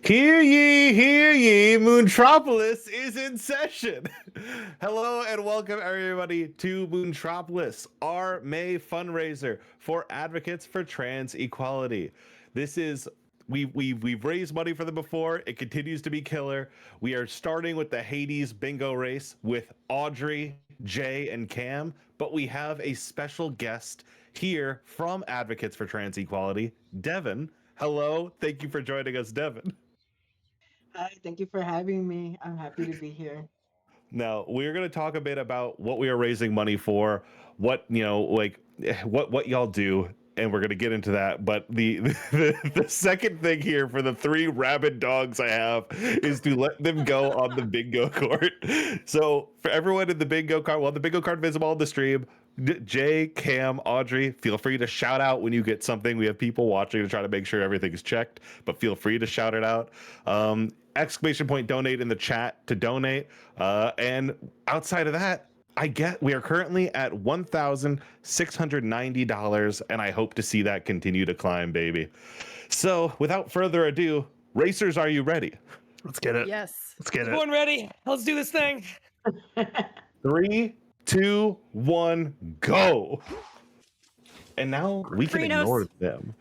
Hear ye, Moontropolis is in session. Hello and welcome everybody to Moontropolis, our May fundraiser for advocates for trans equality. This is we've raised money for them before. It continues to be killer. We are starting with the Hades bingo race with Audrey, Jay, and Cam, but we have a special guest here from Advocates for Trans Equality, Devin. Hello, thank you for joining us, Devin. Hi, thank you for having me. I'm happy to be here. Now we're going to talk a bit about what we are raising money for, what what y'all do, and we're going to get into that. But the second thing here for the three rabid dogs I have is to let them go on the bingo court. So for everyone in the bingo card, well, the bingo card visible on the stream. Jay, Cam, Audrey, feel free to shout out when you get something. We have people watching to try to make sure everything's checked, but feel free to shout it out. Exclamation point donate in the chat to donate. And outside of that, I get we are currently at $1,690, and I hope to see that continue to climb, baby. So without further ado, racers, are you ready? Let's get it. Yes. Let's get it. Everyone ready? Let's do this thing. 3, 2, 1, go. And now we can ignore them.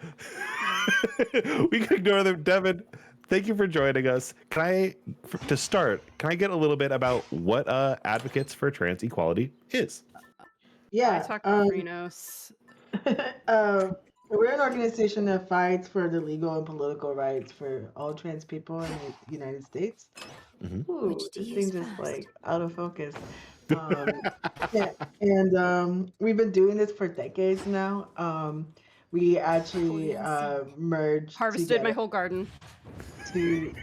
We can ignore them. Devin, thank you for joining us. To start, can I get a little bit about what Advocates for Trans Equality is? Yeah, I talk to Krinos. we're an organization that fights for the legal and political rights for all trans people in the United States. Ooh, this thing just like out of focus. Um, yeah, and we've been doing this for decades now. We actually merged Harvested together my whole garden. two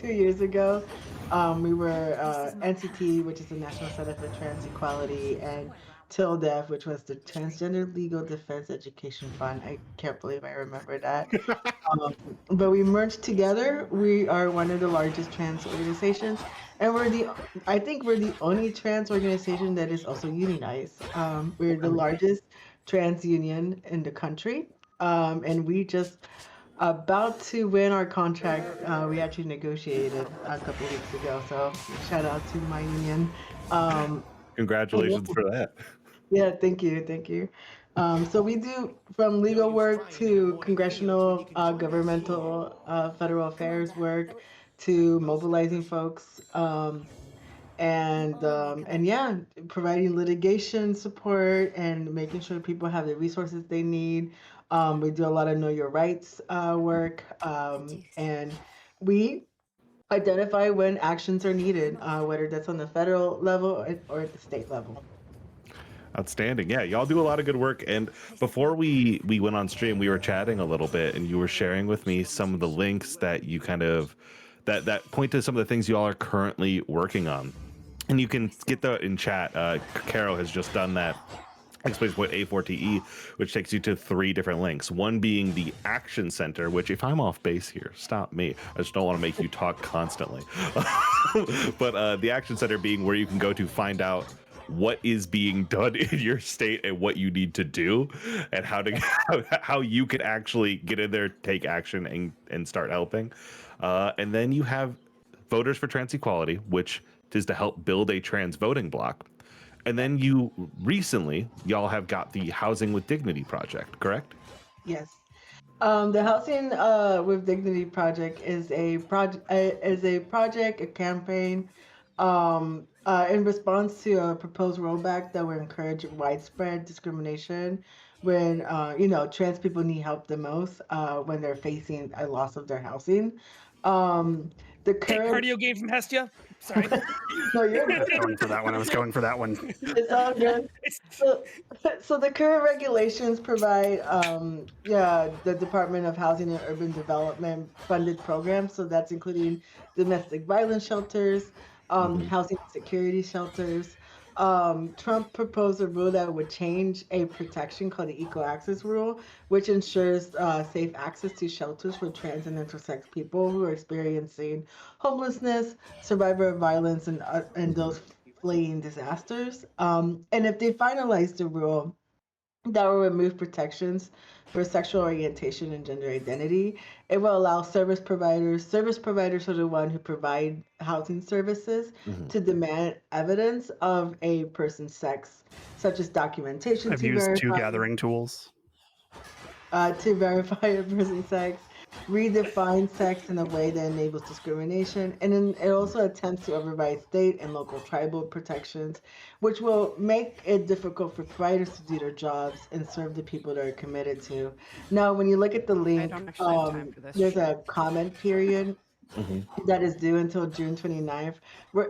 years ago. We were NCT, which is the National Center for Trans Equality, and TILDEF, which was the Transgender Legal Defense Education Fund. I can't believe I remember that. But we merged together. We are one of the largest trans organizations, and I think we're the only trans organization that is also unionized. We're the largest trans union in the country, and we just about to win our contract. We actually negotiated a couple weeks ago, so shout out to my union. Um, Congratulations for that. yeah, thank you. So we do from legal work to congressional, governmental, federal affairs work to mobilizing folks. And yeah, providing litigation support and making sure people have the resources they need. We do a lot of know your rights work, and we identify when actions are needed, whether that's on the federal level or at the state level. Outstanding. Yeah, y'all do a lot of good work. And before we went on stream, we were chatting a little bit, and you were sharing with me some of the links that you kind of that point to some of the things you all are currently working on. And you can get that in chat. Caro has just done that. Explains what A4TE, which takes you to 3 different links. One being the Action Center, which if I'm off base here, stop me. I just don't want to make you talk constantly. But the Action Center being where you can go to find out what is being done in your state and what you need to do, and how you can actually get in there, take action, and start helping. And then you have Voters for Trans Equality, which is to help build a trans voting block. And then y'all have got the Housing with Dignity project, correct? Yes. The Housing with Dignity project is a a campaign in response to a proposed rollback that would encourage widespread discrimination when trans people need help the most when they're facing a loss of their housing. Um, the Hey, current cardio game from Hestia. Sorry. no, you're I was good. going for that one. I was going for that one. It's all good. So, so the current regulations provide, the Department of Housing and Urban Development funded programs. So that's including domestic violence shelters, housing security shelters. Trump proposed a rule that would change a protection called the Equal Access Rule, which ensures safe access to shelters for trans and intersex people who are experiencing homelessness, survivor of violence, and those fleeing disasters. And if they finalize the rule, that will remove protections for sexual orientation and gender identity. It will allow service providers are the one who provide housing services, Mhm. to demand evidence of a person's sex, such as documentation I've used two gathering tools. To verify a person's sex, redefine sex in a way that enables discrimination, and then it also attempts to override state and local tribal protections, which will make it difficult for providers to do their jobs and serve the people they're committed to. Now, when you look at the I link, don't actually have time for this. there's a comment period Mhm. that is due until June 29th.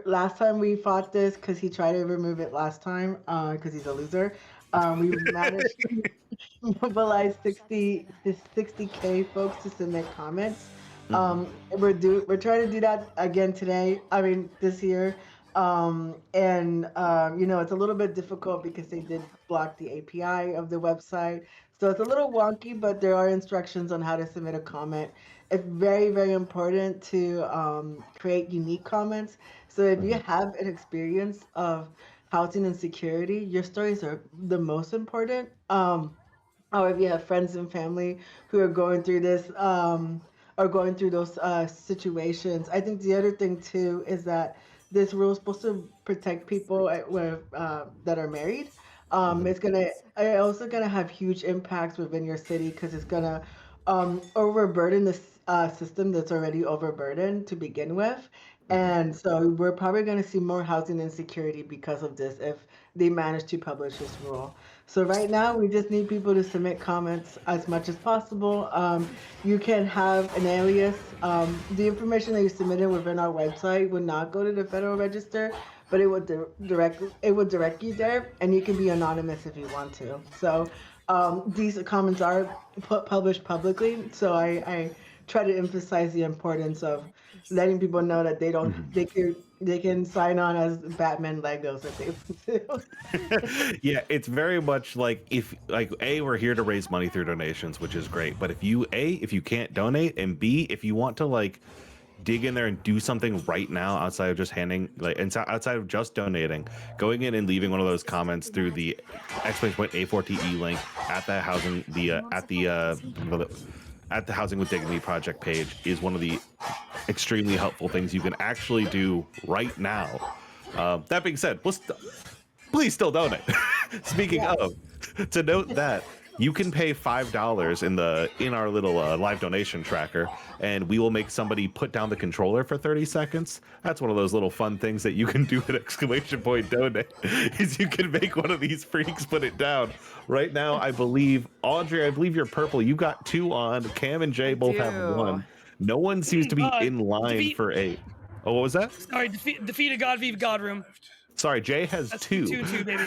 Last time we fought this because he tried to remove it last time because he's a loser. We managed to mobilize 60K folks to submit comments. Mhm. We're trying to do that again today. I mean this year. And it's a little bit difficult because they did block the API of the website. So it's a little wonky, but there are instructions on how to submit a comment. It's very, very important to create unique comments. So if you Mhm. have an experience of housing insecurity, your stories are the most important. Or if you have friends and family who are going through this, or going through those situations. I think the other thing too is that this rule is supposed to protect people that are married. Mhm. It's also gonna have huge impacts within your city because it's gonna overburden the system that's already overburdened to begin with. Mhm. And so we're probably going to see more housing insecurity because of this if they manage to publish this rule. So right now, we just need people to submit comments as much as possible. You can have an alias. The information that you submitted within our website would not go to the Federal Register, but it would direct you there, and you can be anonymous if you want to. So these comments are published publicly. So I try to emphasize the importance of letting people know that Mhm. they can sign on as Batman Legos if they want to. Yeah, it's very much like if like A, we're here to raise money through donations, which is great. But if you can't donate, and B, if you want to like dig in there and do something right now outside of just handing like and outside of just donating, going in and leaving one of those comments through the exclamation point A4TE link at the housing at the Housing with Dignity project page is one of the extremely helpful things you can actually do right now. That being said, please still donate. Speaking Yeah. of, to note that you can pay $5 in our little live donation tracker, and we will make somebody put down the controller for 30 seconds. That's one of those little fun things that you can do at exclamation point donate. Is you can make one of these freaks put it down. Right now, I believe Audrey, I believe you're purple. You got 2 on. Cam and Jay I both have do. 1. No one seems to be in line defeat- for 8. Oh, what was that? Sorry, defeated God, Viva God room. Sorry, Jay has That's 2. 2-2, baby.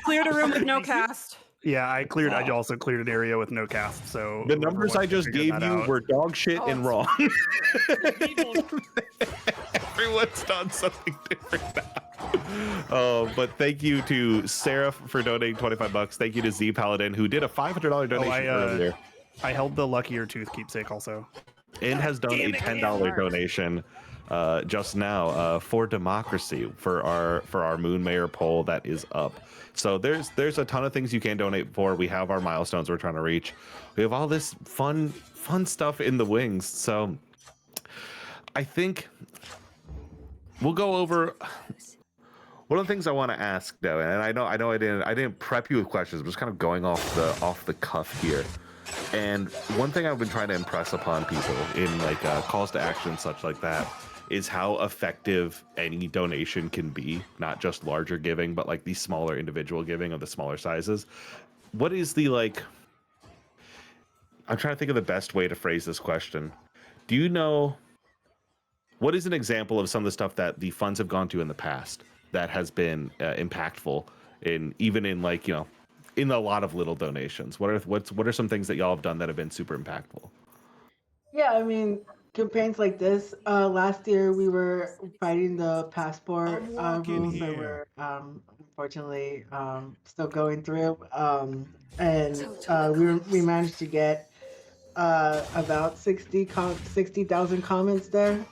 Cleared a room with no cast. Yeah, I Wow. also cleared an area with no cast. So The whoever numbers wants I to just figure gave that you out- were dog shit Oh, and it's- wrong. People, Everyone's done something different now. But thank you to Sarah for donating $25. Thank you to Z Paladin, who did a $500 donation earlier I held the luckier tooth keepsake also. and has done Damn a it, $10 Cam. donation just now for democracy for our Moon Mayor poll that is up. So there's a ton of things you can donate for. We have our milestones we're trying to reach. We have all this fun stuff in the wings. So I think we'll go over one of the things I want to ask though, and I know I didn't prep you with questions, but just kind of going off the cuff here. And one thing I've been trying to impress upon people in like calls to action, such like that, is how effective any donation can be. Not just larger giving, but like the smaller individual giving of the smaller sizes. What is the like? I'm trying to think of the best way to phrase this question. Do you know what is an example of some of the stuff that the funds have gone to in the past that has been impactful even in like in a lot of little donations? What are some things that y'all have done that have been super impactful? Yeah, I mean, campaigns like this. Last year we were fighting the passport rules that were unfortunately still going through, and we managed to get about 60,000 comments there.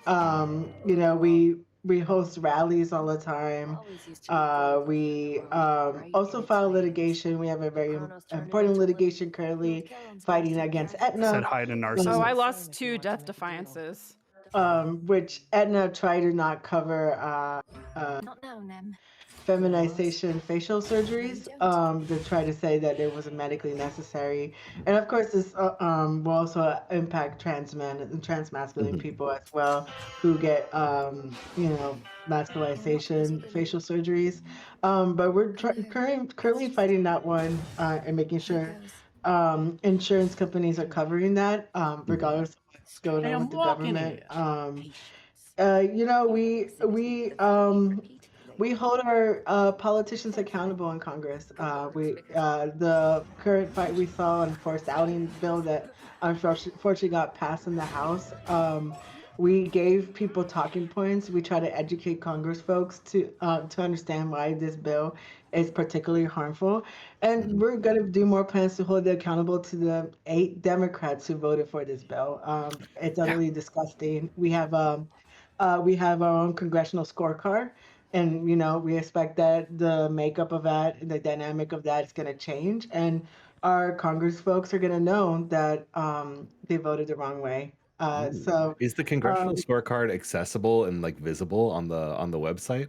We we host rallies all the time. We also file litigation. We have a very important litigation currently fighting against Said Aetna, hi to Oh, Narcissus. I lost 2 death defiances. which Aetna tried to not cover feminization facial surgeries. To try to say that it wasn't medically necessary, and of course, this will also impact trans men and trans masculine people as well, who get masculization facial surgeries. But we're currently fighting that one and making sure insurance companies are covering that, regardless of what's going on with the government. We hold our politicians accountable in Congress. The current fight we saw on forced outing bill that unfortunately got passed in the House. We gave people talking points. We try to educate Congress folks to understand why this bill is particularly harmful, and we're going to do more plans to hold them accountable to the 8 Democrats who voted for this bill. It's utterly disgusting. We have our own congressional scorecard, and we expect that the makeup of that, the dynamic of that, is going to change, and our Congress folks are going to know that they voted the wrong way. So Is the congressional scorecard accessible and like visible on the website?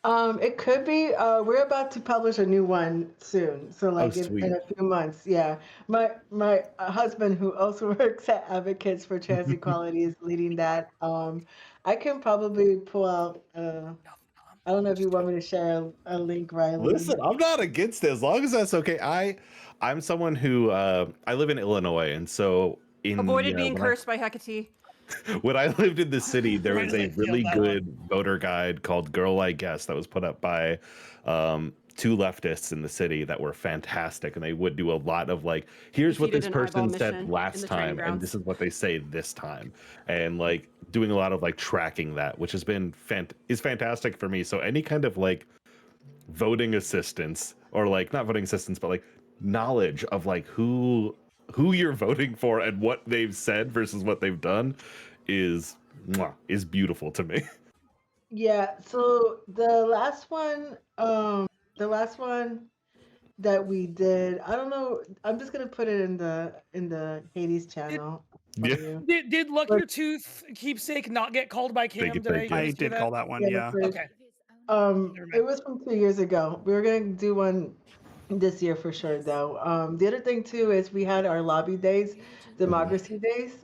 it could be. We're about to publish a new one soon, so like sweet. in a few months. Yeah, my husband, who also works at Advocates for Trans Equality, is leading that. I can probably pull out. I don't know if you want me to share a link, Riley. Listen, I'm not against it as long as that's okay. I'm someone who I live in Illinois, and so Avoided being cursed by Hecate. when I lived in the city, there Why was does a I feel really that good voter guide called Girl I Guess that was put up by 2 leftists in the city that were fantastic, and they would do a lot of like, here's what this Defeated an eyeball person said mission in last the training time, and grounds. this is what they say this time, and like doing a lot of like tracking that, which has been is fantastic for me. So any kind of like voting assistance, or like not voting assistance, but like knowledge of like who you're voting for and what they've said versus what they've done is beautiful to me. Yeah. So the last one that we did, I don't know. I'm just gonna put it in the Hades channel for Yeah. you. Did Luckier Tooth keepsake not get called by Cam? you, Did I, thank you. I just hear did call that one. Yeah, Yeah. that's Okay. Never It mind. was from 2 years ago. We were gonna do one this year for sure, though. The other thing too is we had our lobby days, democracy days.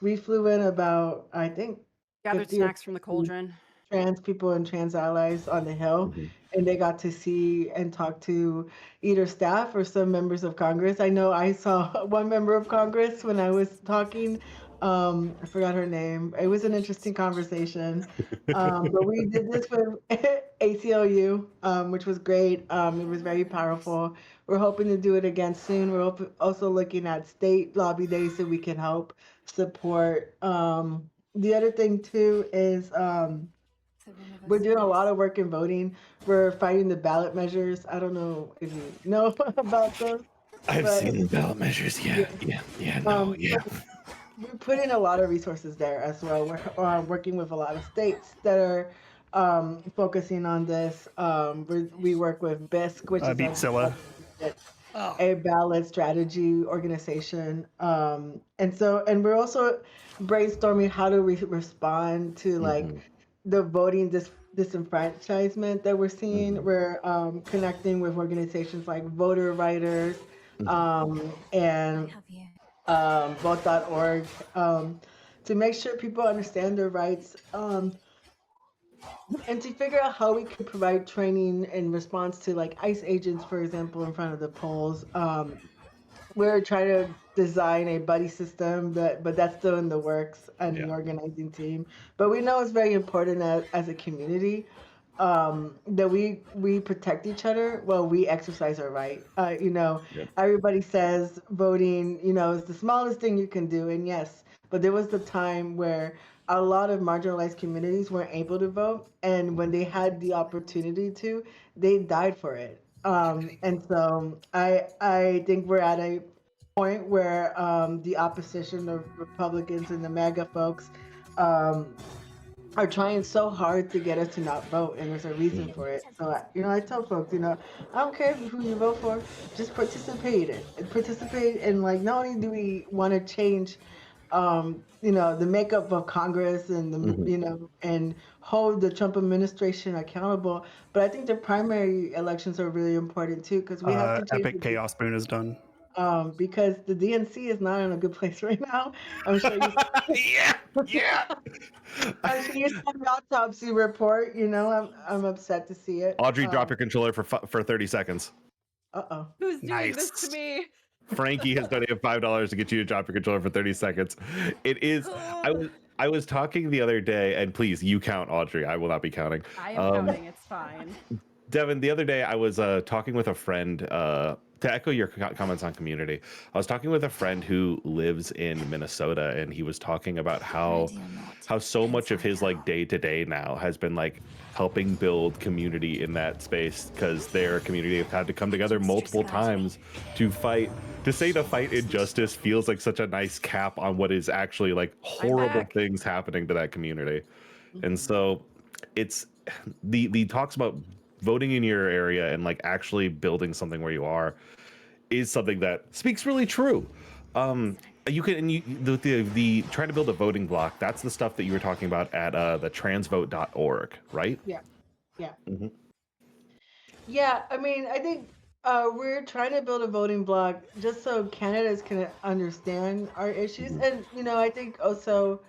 We flew in about, I think, Gathered 50 or snacks from the cauldron. trans people and trans allies on the Hill, and they got to see and talk to either staff or some members of Congress. I know I saw one member of Congress when I was talking. I forgot her name. It was an interesting conversation. But we did this with ACLU, which was great. It was very powerful. We're hoping to do it again soon. We're also looking at state lobby days so we can help support. The other thing too is we're doing a lot of work in voting. We're fighting the ballot measures. I don't know if you know about those. I've but- seen the ballot measures. Yeah. We're putting a lot of resources there as well. We're working with a lot of states that are focusing on this. We work with BISC, which is Beat Scylla. Oh, a ballot strategy organization. And we're also brainstorming how to respond to like the voting disenfranchisement that we're seeing. We're connecting with organizations like Voter Writers and vote.org to make sure people understand their rights, and to figure out how we can provide training in response to like ICE agents, for example, in front of the polls. We're trying to design a buddy system, but that's still in the works and the organizing team. But we know it's very important as a community that we protect each other while we exercise our right. Everybody says voting, is the smallest thing you can do, and yes, but there was the time where a lot of marginalized communities weren't able to vote, and when they had the opportunity to, they died for it. And so I think we're at a point where the opposition, the Republicans and the MAGA folks, are trying so hard to get us to not vote, and there's a reason for it. So, I tell folks, I don't care who you vote for, just participate participate, and like, not only do we want to change, the makeup of Congress and and hold the Trump administration accountable, but I think the primary elections are really important too, because we have to change Epic Chaos Boon is done. because the DNC is not in a good place right now. I'm sure you. Yeah. I'm sure you saw the autopsy report. I'm upset to see it. Audrey, drop your controller for 30 seconds. Uh-oh. Who's doing this Nice. to me? Frankie has donated $5 to get you to drop your controller for 30 seconds. It is. I was talking the other day, and please, you count, Audrey. I will not be counting. I am counting. It's fine. Devin, the other day I was talking with a friend, to echo your comments on community. I was talking with a friend who lives in Minnesota, and he was talking about how so much of his like day to day now has been like helping build community in that space, because their community have had to come together multiple times to fight. To say to fight injustice feels like such a nice cap on what is actually like horrible things happening to that community. And so it's the talks about voting in your area and like actually building something where you are is something that speaks really true. You can, the trying to build a voting block, that's the stuff that you were talking about at the transvote.org, right? Yeah. Mm-hmm. Yeah, I mean, I think we're trying to build a voting block just so candidates can understand our issues. And, I think also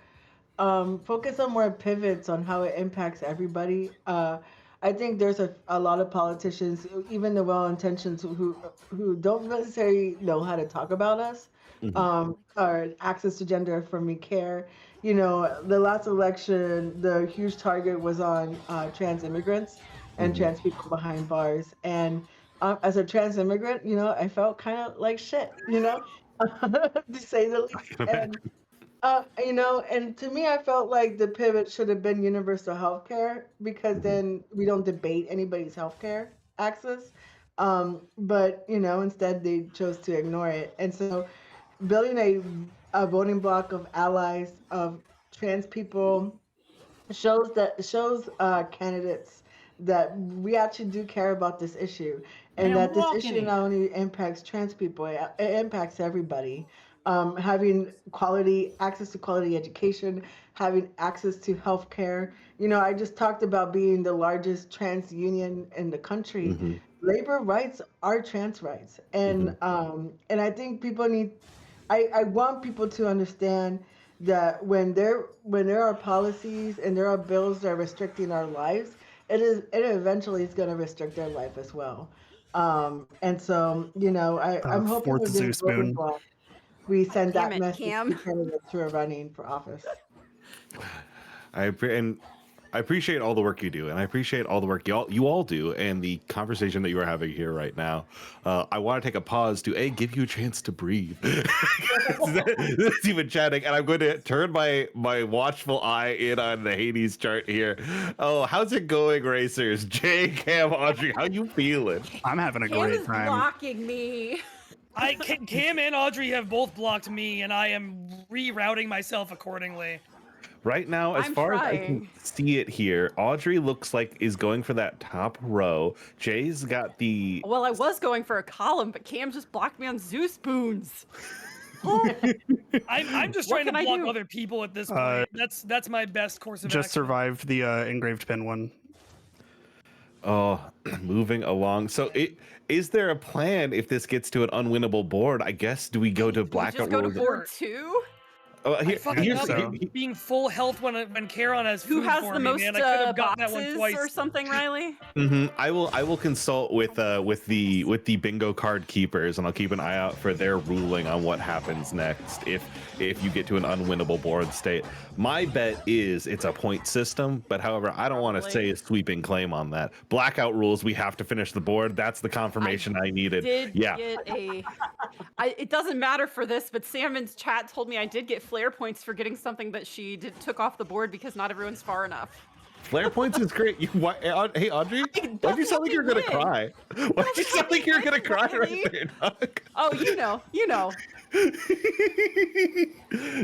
focus on more pivots on how it impacts everybody. I think there's a lot of politicians, even the well-intentioned, who don't necessarily know how to talk about us, or access to gender affirming care. The last election, the huge target was on trans immigrants and trans people behind bars. And as a trans immigrant, I felt kind of like shit, to say the least. And and to me, I felt like the pivot should have been universal health care, because then we don't debate anybody's health care access. But, instead they chose to ignore it. And so building a voting block of allies, of trans people, shows candidates that we actually do care about this issue, and that this issue not only impacts trans people, it impacts everybody. Having access to quality education, having access to health care. I just talked about being the largest trans union in the country. Labor rights are trans rights. And I think I want people to understand that when there are policies and there are bills that are restricting our lives, it eventually is going to restrict their life as well. And so, I'm hoping fourth with this Zeus voting spoon. block, we send Damn that it, message Cam. to candidates who are running for office. I appreciate all the work you do, and I appreciate all the work you all do, and the conversation that you are having here right now. I want to take a pause to give you a chance to breathe. That's even chatting, and I'm going to turn my watchful eye in on the Hades chart here. Oh, how's it going, racers? Jay, Cam, Audrey, how you feeling? I'm having a Cam great is time. blocking me. Cam and Audrey have both blocked me, and I am rerouting myself accordingly. Right now, as I'm far as I can trying. see it here, Audrey looks like is going for that top row. Jay's got the. Well, I was going for a column, but Cam just blocked me on Zeus spoons. I'm just What trying to can I block do? other people at this point. That's my best course of Just action. survived the engraved pin one. Oh, moving along. So, is there a plan if this gets to an unwinnable board? I guess do we go to Did we blackout just go to rules? board 2? Oh, I here, fucking here's love so. being full health when Charon has Who food has for the me, most man. I could have gotten that one boxes twice. or something, Riley? I will consult with the bingo card keepers, and I'll keep an eye out for their ruling on what happens next if you get to an unwinnable board state. My bet is it's a point system, but however, I don't want to say a sweeping claim on that. Blackout rules, we have to finish the board. That's the confirmation I needed. It doesn't matter for this, but Salmon's chat told me I did get flare points for getting something that she took off the board because not everyone's far enough. Flare points is great. Hey, Audrey, why'd you sound like you're gonna cry? Why'd you sound like you're gonna cry right there, dog? Oh, you know.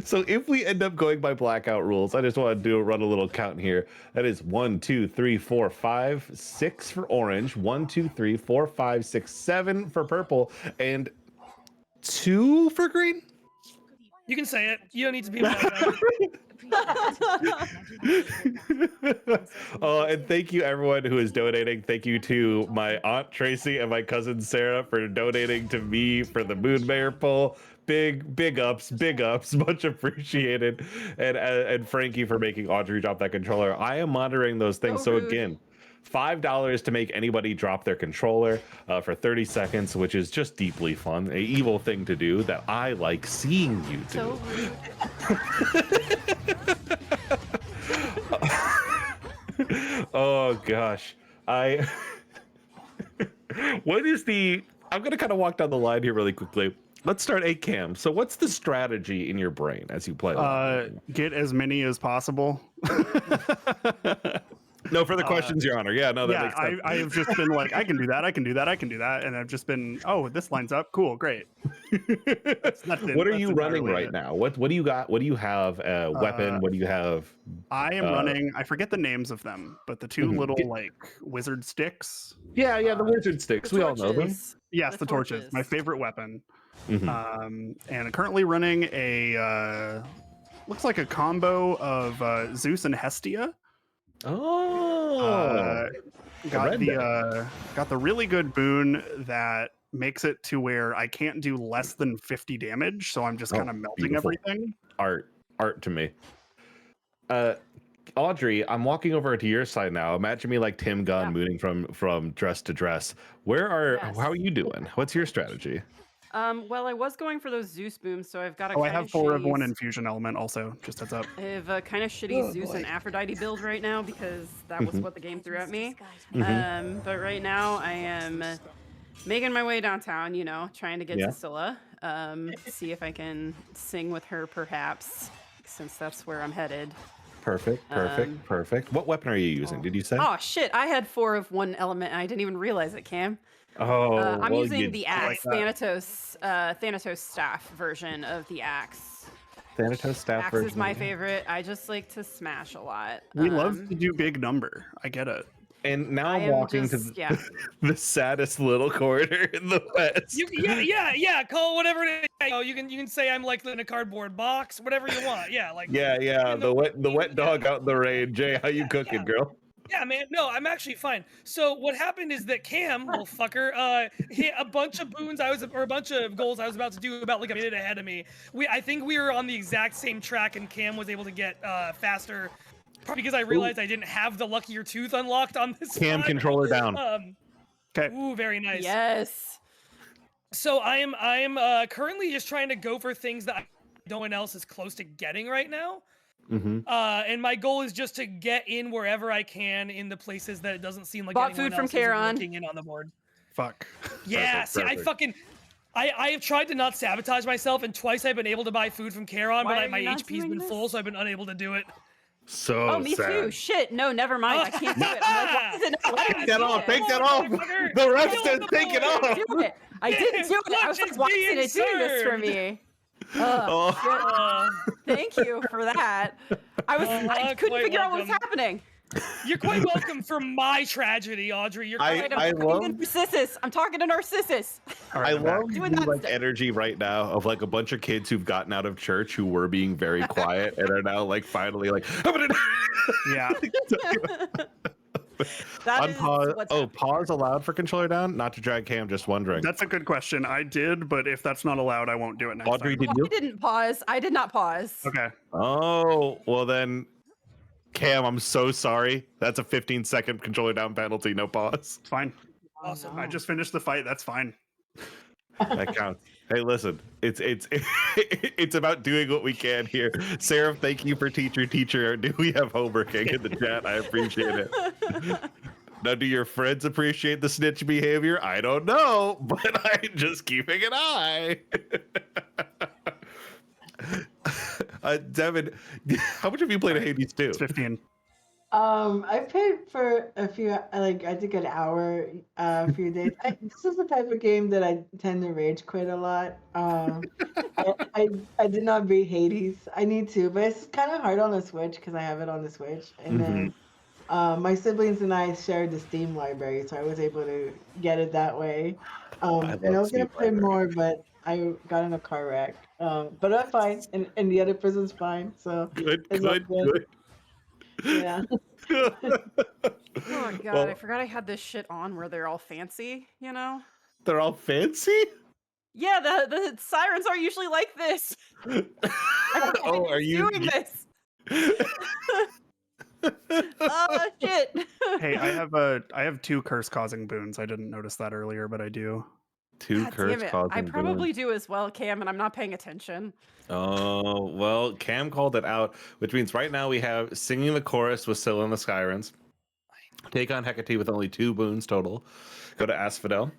So if we end up going by blackout rules, I just want to run a little count here. That is 1, 2, 3, 4, 5, 6 for orange, 1, 2, 3, 4, 5, 6, 7 for purple, and 2 for green. You can say it. You don't need to be blackout. And thank you everyone who is donating. Thank you to my aunt Tracy and my cousin Sarah for donating to me for the Moon Mayor poll. Big ups, much appreciated. And Frankie for making Audrey drop that controller. I am monitoring those things. So rude. again, $5 to make anybody drop their controller for 30 seconds, which is just deeply fun, an evil thing to do that I like seeing you do. So rude. Oh gosh, what is the? I'm gonna kind of walk down the line here really quickly. Let's start a Cam. So what's the strategy in your brain as you play? Get as many as possible. No further questions, Your Honor. Yeah, no, that makes sense. I have just been like, I can do that, and I've just been, oh, this lines up, cool, great. What are you running right now? What do you got? What do you have? Weapon? What do you have? I am running. I forget the names of them, but the two little like wizard sticks. Yeah, the wizard sticks. We all know them. Torches. Yes, the torches. My favorite weapon. Mhm. And currently running a looks like a combo of Zeus and Hestia. Oh, Got the really good boon that makes it to where I can't do less than 50 damage, so I'm just kind of melting beautiful. everything. Art to me. Audrey, I'm walking over to your side now. Imagine me like Tim Gunn mooning from dress to dress. Yes. How are you doing? What's your strategy? Well, I was going for those Zeus booms, so I've got a I kinda have 4 of shitty- one infusion element also, just heads up. I have a kind of shitty Zeus and Aphrodite build right now because that was what the game threw at me. But right now I am making my way downtown, trying to get to Scylla. See if I can sing with her perhaps, since that's where I'm headed. Perfect. What weapon are you using? Did you say? Oh shit, I had 4 of one element and I didn't even realize it, Cam. Oh, I'm well, using you the like axe, that. Thanatos staff version of the axe. Thanatos staff Axe version. is my favorite. I just like to smash a lot. We love to do big number. I get it. And now I I'm am walking just- to the saddest little corridor in the West. Yeah. Call it whatever it is. You can say I'm like in a cardboard box, whatever you want. Yeah, like. Yeah. The wet dog out in the rain. Jay, how you cooking, girl? Yeah, man. No, I'm actually fine. So what happened is that Cam, little fucker, hit a bunch of boons a bunch of goals I was about to do about like a minute ahead of me. I think we were on the exact same track, and Cam was able to get faster, probably because I realized I didn't have the luckier tooth unlocked on this. Cam spot. controller down. Okay. Ooh, very nice. Yes. So I am currently just trying to go for things that no one else is close to getting right now. And my goal is just to get in wherever I can in the places that it doesn't seem like Bought anyone food from else is Charon. looking in on the board. Fuck. Yeah, Perfect. I have tried to not sabotage myself, and twice I've been able to buy food from Charon, Why but are my you not HP's doing been this? full, so I've been unable to do it. So Oh, me sad. too. Shit. No, never mind. I can't do it. I'm like, why is it not letting me Take that do off. it? Take that off. Motherfucker. The ref Kill says the take it boy. off. Do it. I didn't do it. I was like, Lunch is why being isn't it doing this for served. me? Oh. Thank you for that. I couldn't quite figure out what was welcome. happening. You're quite welcome for my tragedy, Audrey. You're I- quite I'm love- talking to Narcissus. I'm talking to Narcissus. All I right, I'm back. love Doing the that like stuff. energy right now of like a bunch of kids who've gotten out of church who were being very quiet and are now like finally like Yeah. That on is pause. what's Oh, happening. pause allowed for controller down? Not to drag Cam, just wondering. That's a good question. I did, but if that's not allowed, I won't do it next Audrey, time. did you? I didn't pause. I did not pause. Okay. Oh, well then, Cam, I'm so sorry. That's a 15-second controller down penalty, no pause. It's fine. awesome. I just finished the fight. That's fine. That counts. Hey, listen, it's it's about doing what we can here. Sarah, thank you for teacher. Do we have homework in the chat? I appreciate it. Now, do your friends appreciate the snitch behavior? I don't know, but I'm just keeping an eye. Devin, how much have you played of Hades 2? It's 15. I paid for a few, like I think an hour, a few days. This is the type of game that I tend to rage quit a lot. I did not beat Hades. I need to, but it's kind of hard on the Switch because I have it on the Switch. And then my siblings and I shared the Steam library, so I was able to get it that way. I And I love was gonna Steam play Library. more, but I got in a car wreck. But I'm fine, and the other person's fine, so Good, it's all good, good. Yeah. Oh god, I Well, forgot I had this shit on where they're all fancy, you know? they're all fancy. Yeah, the sirens aren't usually like this. Oh, are you? doing this? Oh shit. Hey, I have 2 curse causing boons. I didn't notice that earlier, but I do. Two God curse damn it. causing I probably boons. do as well, Cam, and I'm not paying attention. Oh, well, Cam called it out, which means right now we have singing the chorus with Scylla and the Skyrens. Take on Hecate with only 2 boons total. Go to Asphodel.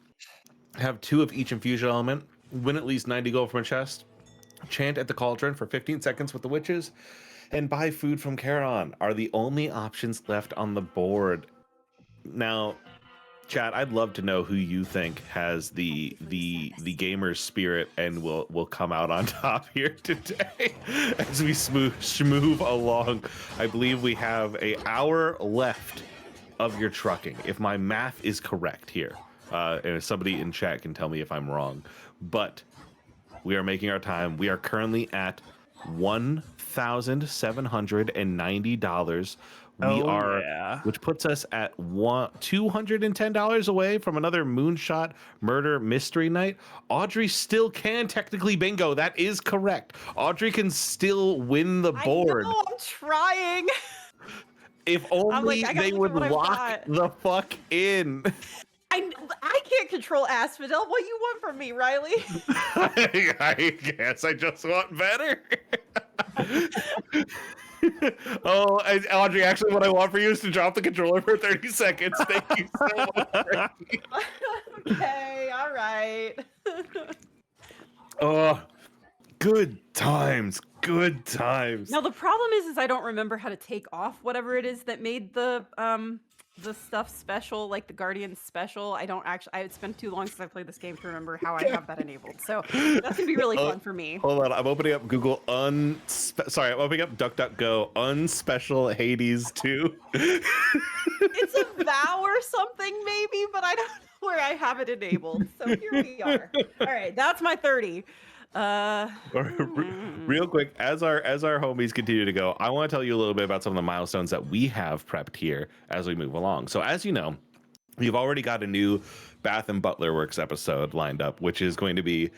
Have 2 of each infusion element. Win at least 90 gold from a chest. Chant at the cauldron for 15 seconds with the witches. And buy food from Charon are the only options left on the board. Now, Chad, I'd love to know who you think has the gamer's spirit and will come out on top here today as we schmoove along. I believe we have an hour left of your trucking, if my math is correct here. And if somebody in chat can tell me if I'm wrong, but we are making our time. We are currently at $1,790. Which puts us at $210 away from another Moonshot Murder Mystery Night. Audrey still can technically bingo. That is correct. Audrey can still win the board. I know, I'm trying. If only I gotta they look would at what I've lock got. the fuck in. I can't control Asphodel. What you want from me, Riley? I guess I just want better. Oh, Audrey, actually, what I want for you is to drop the controller for 30 seconds. Thank you so much. Okay, all right. Oh, good times. Good times. Now the problem is I don't remember how to take off whatever it is that made the stuff special, like the Guardian special. I don't actually. It's been too long since I played this game to remember how I have that enabled. So that's gonna be really fun for me. Hold on, I'm opening up Google I'm opening up DuckDuckGo unspecial Hades 2. It's a vow or something, maybe, but I don't know where I have it enabled. So here we are. All right, that's my 30. Real quick, as our homies continue to go, I want to tell you a little bit about some of the milestones that we have prepped here as we move along. So as you know, we've already got a new Bath and Butler Works episode lined up, which is going to be,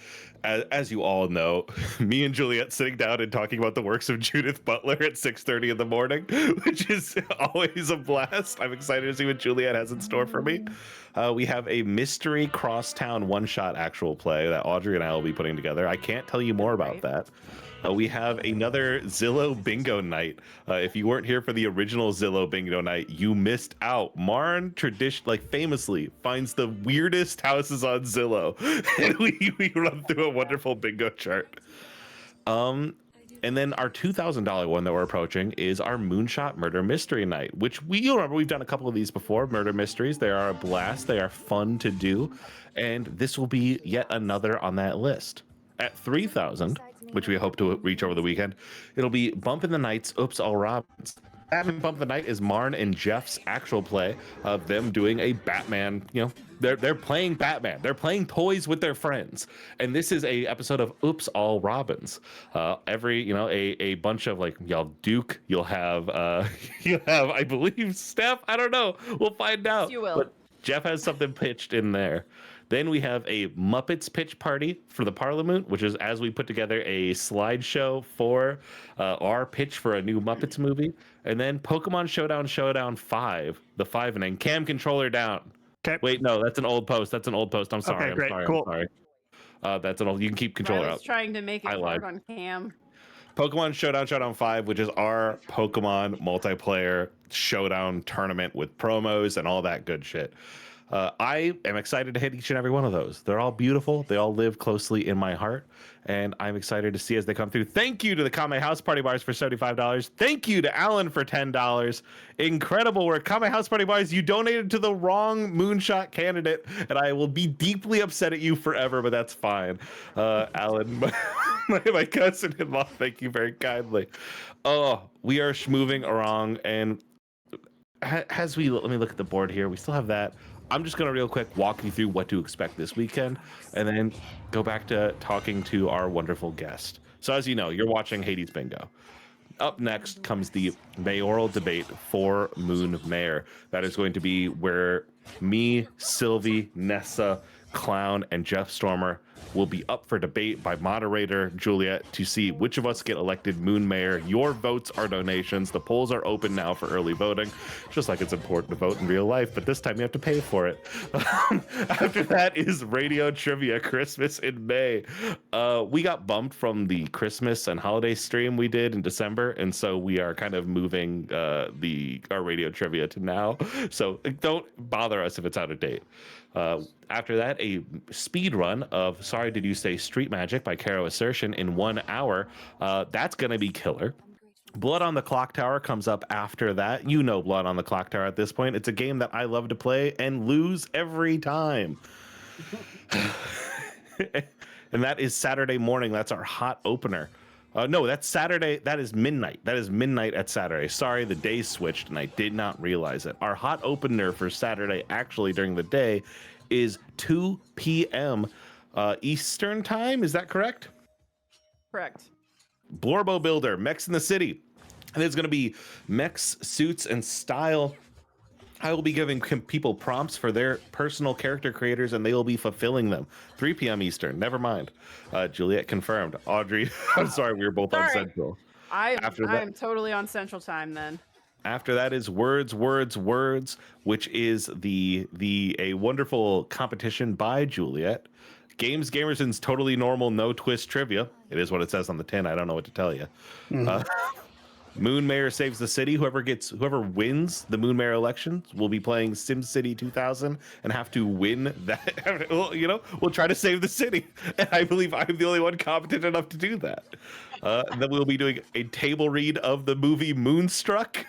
as you all know, me and Juliet sitting down and talking about the works of Judith Butler at 6:30 in the morning, which is always a blast. I'm excited to see what Juliet has in store for me. We have a mystery crosstown one-shot actual play that Audrey and I will be putting together. I can't tell you more about that. We have another Zillow bingo night. If you weren't here for the original Zillow bingo night, you missed out. Marn famously finds the weirdest houses on Zillow, and we run through a wonderful bingo chart. And then our $2,000 one that we're approaching is our Moonshot Murder Mystery Night, which you'll remember we've done a couple of these before. Murder mysteries, they are a blast. They are fun to do, and this will be yet another on that list. At 3,000, which we hope to reach over the weekend, it'll be Bump in the Night's Oops All Robins. Having Bump in the Night is Marn and Jeff's actual play of them doing a Batman. They're playing Batman. They're playing toys with their friends, and this is a episode of Oops All Robins. A bunch of you'll have Duke, you'll have I believe Steph. I don't know. We'll find out. You will. But Jeff has something pitched in there. Then we have a Muppets pitch party for the Parliament, which is as we put together a slideshow for our pitch for a new Muppets movie. And then Pokemon Showdown 5, the 5 inning. Cam controller down. Okay. Wait, no, that's an old post. I'm sorry. Okay, great. I'm sorry. Cool. I'm sorry. That's an old. You can keep controller I was out. trying to make it I lied. hard on Cam. Pokemon Showdown 5, which is our Pokemon multiplayer showdown tournament with promos and all that good shit. I am excited to hit each and every one of those. They're all beautiful. They all live closely in my heart, and I'm excited to see as they come through. Thank you to the Kame House Party Bars for $75. Thank you to Alan for $10. Incredible work. Kame House Party Bars, you donated to the wrong Moonshot candidate, and I will be deeply upset at you forever, but that's fine. Alan, my cousin-in-law, thank you very kindly. Oh, we are moving around, and let me look at the board here. We still have that. I'm just going to real quick walk you through what to expect this weekend and then go back to talking to our wonderful guest. So as you know, you're watching Hades Bingo. Up next comes the mayoral debate for Moon Mayor. That is going to be where me, Sylvie, Nessa, Clown, and Jeff Stormer will be up for debate by moderator Juliet to see which of us get elected Moon Mayor. Your votes are donations. The polls are open now for early voting, just like it's important to vote in real life, but this time you have to pay for it. After that is Radio Trivia Christmas in May. We got bumped from the Christmas and holiday stream we did in December, and so we are kind of moving our Radio Trivia to now. So don't bother us if it's out of date. After that, a speed run of Sorry Did You Say Street Magic by Caro Assertion in 1 hour. That's going to be killer. Blood on the Clock Tower comes up after that. You know Blood on the Clock Tower at this point. It's a game that I love to play and lose every time. And that is Saturday morning. That's our hot opener. No, that's Saturday. That is midnight. That is midnight at Saturday. Sorry, the day switched and I did not realize it. Our hot opener for Saturday, actually during the day, is 2 p.m. Eastern time. Is that correct? Correct. Blorbo Builder, Mechs in the City. And there's going to be mechs, suits, and style. I will be giving people prompts for their personal character creators, and they will be fulfilling them. 3 p.m. Eastern. Never mind. Juliet confirmed. Audrey, I'm sorry, we were both on Central. I'm totally on Central Time then. After that is Words, which is a wonderful competition by Juliet. Games Gamerson's Totally Normal No Twist Trivia. It is what it says on the tin. I don't know what to tell you. Moon Mayor Saves the City. Whoever wins the Moon Mayor elections will be playing SimCity 2000 and have to win that. We'll try to save the city. And I believe I'm the only one competent enough to do that. Then we'll be doing a table read of the movie Moonstruck,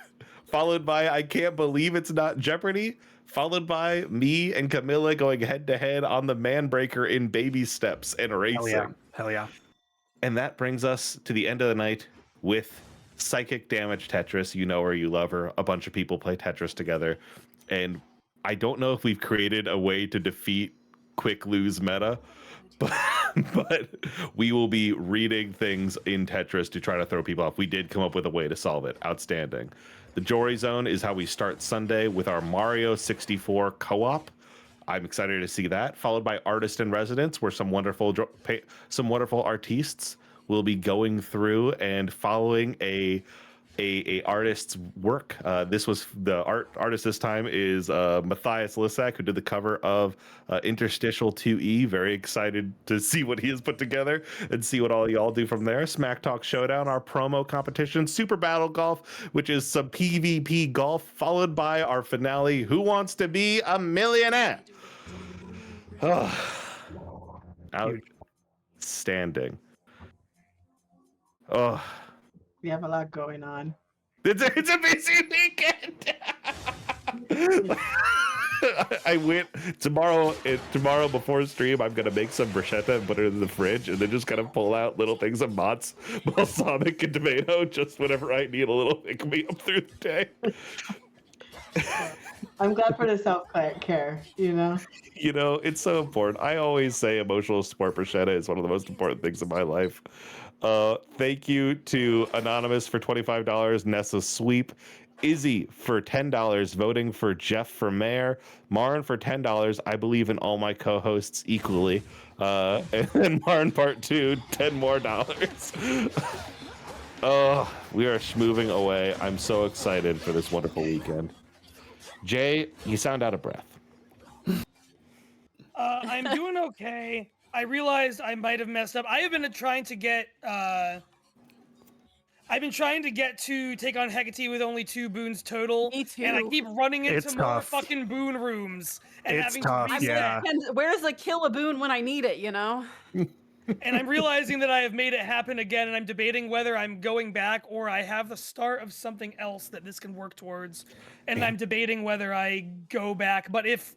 followed by I Can't Believe It's Not Jeopardy, followed by me and Camilla going head to head on the Manbreaker in baby steps and racing. Hell yeah. And that brings us to the end of the night with Psychic Damage Tetris. You know her, you love her. A bunch of people play Tetris together. And I don't know if we've created a way to defeat quick lose meta, but we will be reading things in Tetris to try to throw people off. We did come up with a way to solve it. Outstanding. The Jory Zone is how we start Sunday with our Mario 64 co-op. I'm excited to see that, followed by Artist in Residence, where some wonderful artists will be going through and following a artist's work. This was the artist this time is Matthias Lissack, who did the cover of Interstitial 2E. Very excited to see what he has put together and see what all y'all do from there. Smack Talk Showdown, our promo competition. Super Battle Golf, which is some PvP golf, followed by our finale, Who Wants to Be a Millionaire? Outstanding. Oh, We have a lot going on. it's a busy weekend. I went tomorrow before stream. I'm gonna make some bruschetta and put it in the fridge, and then just kind of pull out little things of Mott's balsamic and tomato, just whenever I need a little pick me up through the day. I'm glad for the self-care, It's so important. I always say emotional support bruschetta is one of the most important things in my life. Thank you to Anonymous for $25, Nessa Sweep, Izzy for $10, voting for Jeff for mayor, Marin for $10. I believe in all my co-hosts equally. And then Marin Part 2, $10 more. Oh, we are moving away. I'm so excited for this wonderful weekend. Jay, you sound out of breath. I'm doing okay. I realized I might have messed up. I have been trying to get I've been trying to get to take on Hecate with only 2 boons total. Me too. And I keep running into It's more tough. fucking boon rooms. And It's having tough, to reset. yeah. And where's the kill a boon when I need it, you know? And I'm realizing that I have made it happen again, and I'm debating whether I'm going back or I have the start of something else that this can work towards. And I'm debating whether I go back. But if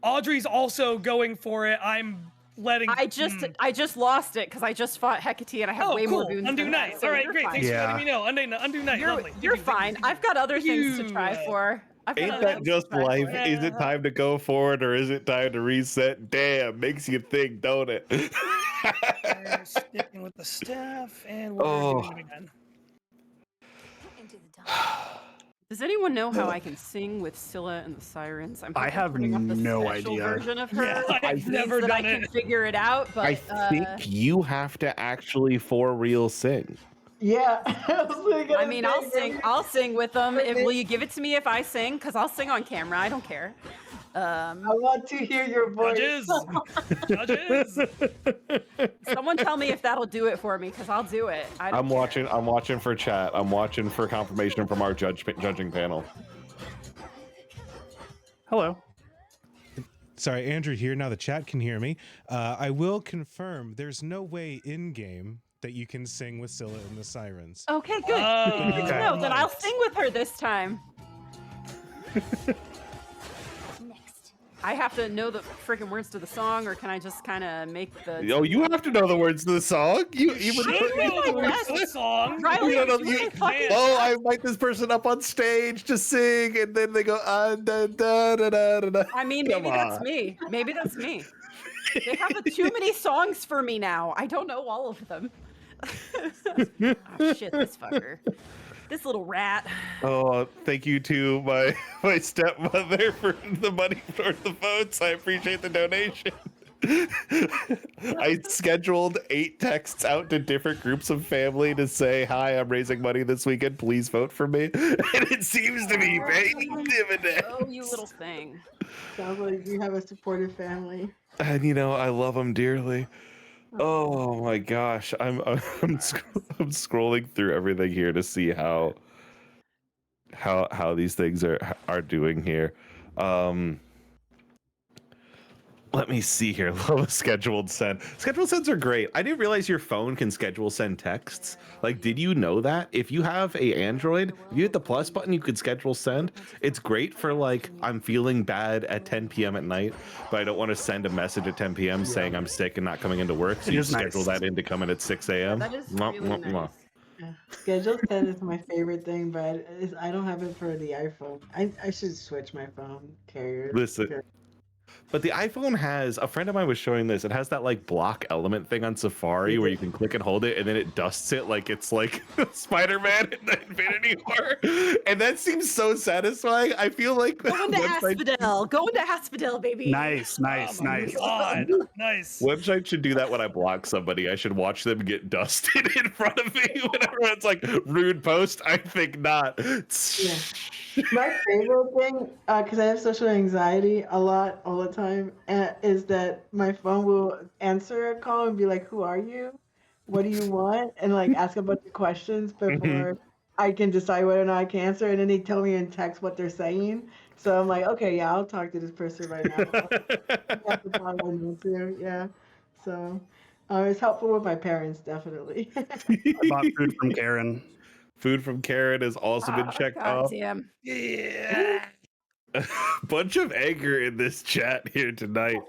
Audrey's also going for it, I'm letting. I just lost it because I just fought Hecate and I have way more boons. Undo than night. that, so All right, you're great. fine. Thanks for letting me know. Undo night. Lovely. You're fine. I've got other things to try You. for. Ain't that just life? Is it time to go forward or is it time to reset? Damn, makes you think, don't it? We're sticking with the staff, and we're doing it again. Does anyone know how I can sing with Scylla and the Sirens? I have no special idea. version of her. Yeah, I've Means never that done I can it. figure it out, but I think you have to actually for real sing. Yeah. I mean, I'll sing with them. Will you give it to me if I sing? Because I'll sing on camera. I don't care. I want to hear your voice. Judges. Someone tell me if that'll do it for me, because I'll do it. I'm watching for chat. I'm watching for confirmation from our judging panel. Hello. Sorry, Andrew here. Now the chat can hear me. I will confirm there's no way in game that you can sing with Scylla and the Sirens. Okay, good. Good to know. Then I'll sing with her this time. I have to know the freaking words to the song, or can I just kind of make the? Oh, you have to know the words to the song. You even The song. Riley, you don't know, you really fucking- oh, I invite this person up on stage to sing, and then they go da, da, da, da, da. I mean, Come maybe that's on. me. Maybe that's me. They have too many songs for me now. I don't know all of them. Oh, shit, this fucker. This little rat. Oh, thank you to my stepmother for the money for the votes. I appreciate the donation. I scheduled 8 texts out to different groups of family to say, hi, I'm raising money this weekend. Please vote for me. And it seems to be paying dividends. Oh, you little thing. Sounds like you have a supportive family. And I love them dearly. Oh my gosh, I'm scrolling through everything here to see how these things are doing here. Let me see here. Love a scheduled send. Scheduled sends are great. I didn't realize your phone can schedule send texts. Like, did you know that? If you have a Android, if you hit the plus button, you could schedule send. It's great for like, I'm feeling bad at 10 p.m. at night, but I don't want to send a message at 10 p.m. saying I'm sick and not coming into work. So you schedule that in to come in at 6 a.m. That is really nice. Yeah. Schedule send is my favorite thing, but I don't have it for the iPhone. I should switch my phone carrier. Listen. But the iPhone has, a friend of mine was showing this, it has that like block element thing on Safari where you can click and hold it and then it dusts it like it's like Spider-Man in the Infinity War. And that seems so satisfying. I feel like Going to Asphodel. Going to Asphodel, baby. Nice. God. Nice. Website should do that when I block somebody. I should watch them get dusted in front of me whenever it's like rude post. I think not. Yeah. My favorite thing, because I have social anxiety a lot all the time, is that my phone will answer a call and be like, "Who are you? What do you want?" and like ask a bunch of questions before I can decide whether or not I can answer. And then they tell me in text what they're saying. So I'm like, okay, yeah, I'll talk to this person right now. That's the time I need to, yeah. So it's helpful with my parents, definitely. I bought food from Karen. Food from Karen has also been checked off. Damn. Yeah. Bunch of anger in this chat here tonight.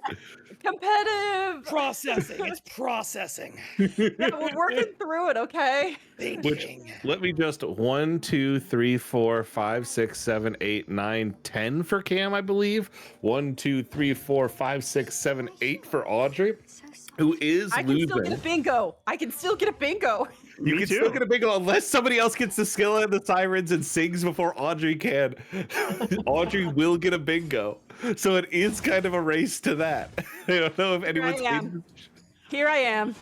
Competitive. Processing. It's processing. Yeah, we're working through it, okay? Which, let me just 1, 2, 3, 4, 5, 6, 7, 8, 9, 10 for Cam, I believe. 1, 2, 3, 4, 5, 6, 7, 8 for Audrey, who is I can losing. still get a bingo. I can still get a bingo. You can still get a bingo unless somebody else gets the Scylla and the Sirens and sings before Audrey can. Audrey will get a bingo. So it is kind of a race to that. I don't know if anyone's... Here I am.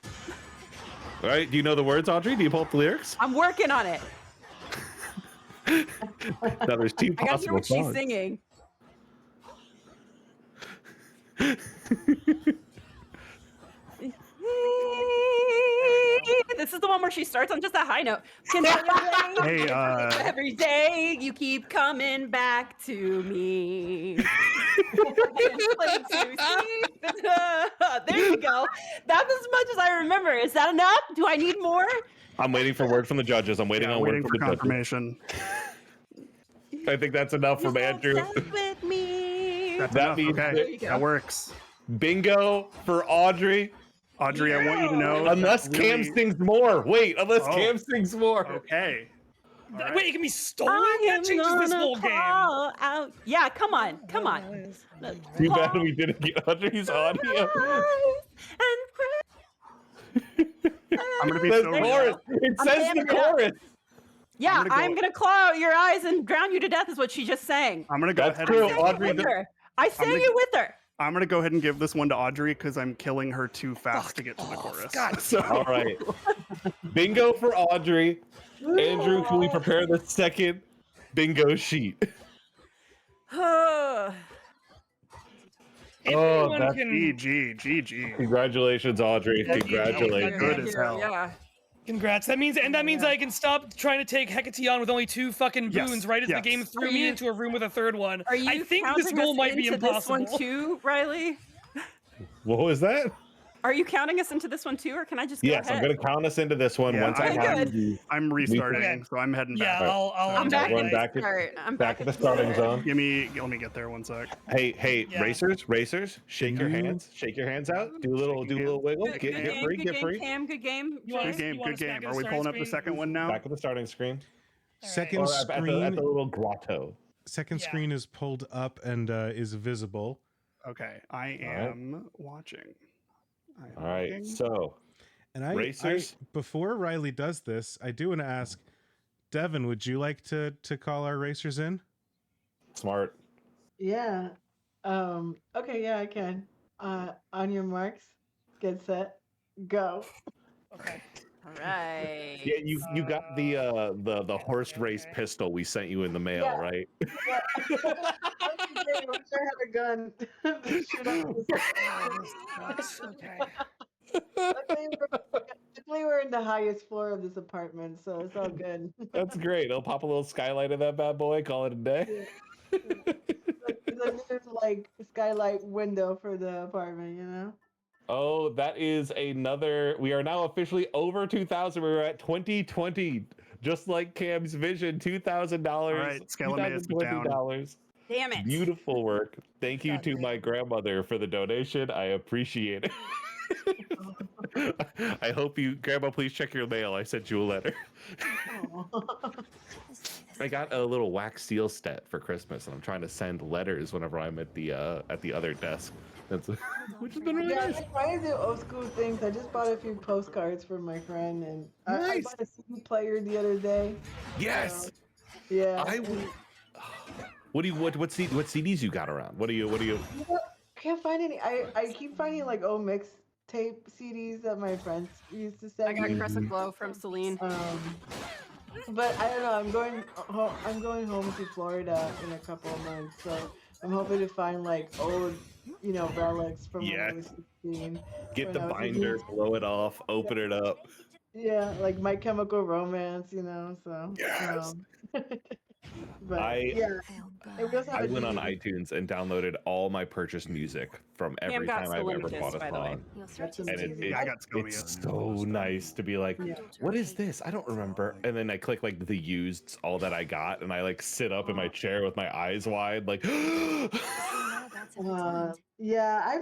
All right, do you know the words, Audrey? Do you pull up the lyrics? I'm working on it. Now there's 2 I gotta hear possible what she's songs. singing. This is the one where she starts on just a high note. Hey, every day you keep coming back to me. There you go. That's as much as I remember. Is that enough? Do I need more? I'm waiting for word from the judges. I'm waiting on word from the confirmation. Judges. I think that's enough from Andrew. With me. That means that works. Bingo for Audrey. Audrey, I want you to know. Unless Cam sings more. Wait, unless Cam sings more. Okay. Right. Wait, it can be stolen? That changes this whole game. Out. Yeah, come on. Too bad we didn't get Audrey's audio. I'm gonna be so chorus. It says the chorus. Yeah, I'm gonna claw out your eyes and drown you to death is what she just sang. I'm gonna go ahead and Audrey. I sang it with her. I'm gonna go ahead and give this one to Audrey because I'm killing her too fast to get to the chorus. God. So, all right. Bingo for Audrey. Andrew, can we prepare the second bingo sheet? That's GG. Congratulations, Audrey. Congratulations. Good as hell. Yeah. Congrats. That means I can stop trying to take Hecate on with only 2 fucking boons right as the game threw me into a room with a third one. I think this goal might be impossible. This one too, Riley? What was that? Are you counting us into this one too, or can I just go ahead? I'm going to count us into this one once I have you. I'm restarting, so I'm heading back. Yeah, I'm back at the starting zone. Let me get there 1 sec. Hey, racers, shake your hands out. Do a little wiggle. Get free. Good game. Good game. Are we pulling up the second one now? Back at the starting screen. Second screen at the little grotto. Second screen is pulled up and is visible. Okay, I am watching. All right, so racers. Before Riley does this, I do want to ask Devin, would you like to call our racers in? Smart. Yeah. Okay, yeah, I can. On your marks, get set, go. Okay. All right. Yeah, you got the horse race pistol we sent you in the mail, right? Yeah. I wish I had a gun. To shoot up this. Okay. Luckily, we're in the highest floor of this apartment, so it's all good. That's great. I'll pop a little skylight in that bad boy. Call it a day. There's like skylight window for the apartment, you know. Oh, that is another. We are now officially over 2,000. We were at 2020, just like Cam's vision. $2,000. All right, $2,020. Damn it! Beautiful work. Thank you to my grandmother for the donation. I appreciate it. I hope Grandma, please check your mail. I sent you a letter. I got a little wax seal set for Christmas, and I'm trying to send letters whenever I'm at the other desk. Which has been really nice. I'm trying to do old school things. I just bought a few postcards for my friend, and I bought a CD player the other day. Yes. Yeah. What CDs you got around? What do you? I can't find any. I keep finding like old mixtape CDs that my friends used to send. I got Crescent Glow from Celine. But I don't know. I'm going home to Florida in a couple of months, so I'm hoping to find like old, relics from when I was 16. Get the binder, blow it off, open it up. Yeah, like My Chemical Romance, So. Yes. But I went on DVD. iTunes and downloaded all my purchased music from every time I've ever bought a song. And it's so nice to be like, what is this? I don't remember. And then I click like the used, all that I got, and I like sit up in my chair with my eyes wide, like. Yeah, I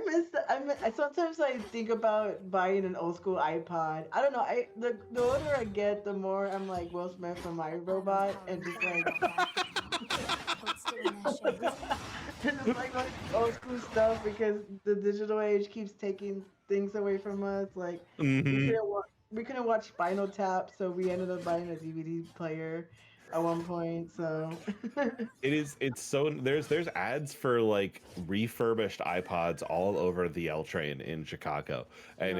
sometimes I think about buying an old school iPod. I don't know. The older I get, the more I'm like Will Smith from My Robot, and just like, just like old school stuff because the digital age keeps taking things away from us. Like we couldn't watch Spinal Tap, so we ended up buying a DVD player at one point. So it's so there's ads for like refurbished iPods all over the L train in Chicago, and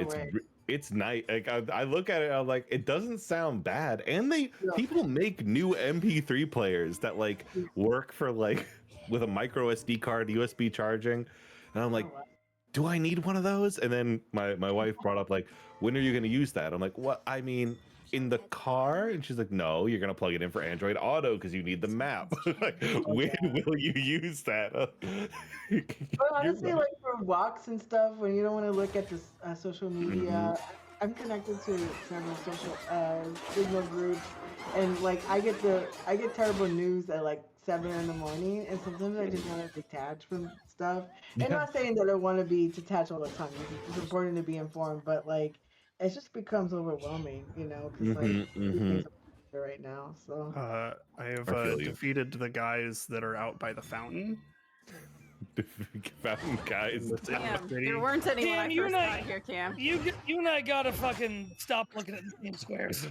it's nice. Like I look at it, I'm like, it doesn't sound bad, and people make new MP3 players that like work for like with a micro SD card, USB charging, and I'm like, do I need one of those? And then my wife brought up like, when are you going to use that? I'm like, what? I mean, in the car? And she's like, no, you're going to plug it in for Android Auto because you need the map. Like, when will you use that? But honestly, like for walks and stuff, when you don't want to look at the social media, I'm connected to several social signal groups, and like I get terrible news at like 7 in the morning, and sometimes I just want to detach from stuff. And not saying that I want to be detached all the time. It's important to be informed, but like it just becomes overwhelming, because like things are right now. So I have I feel you. defeated the guys that are out by the fountain. Fountain guys. Cam, there weren't any when I first got here, Cam. You and I gotta fucking stop looking at the same squares.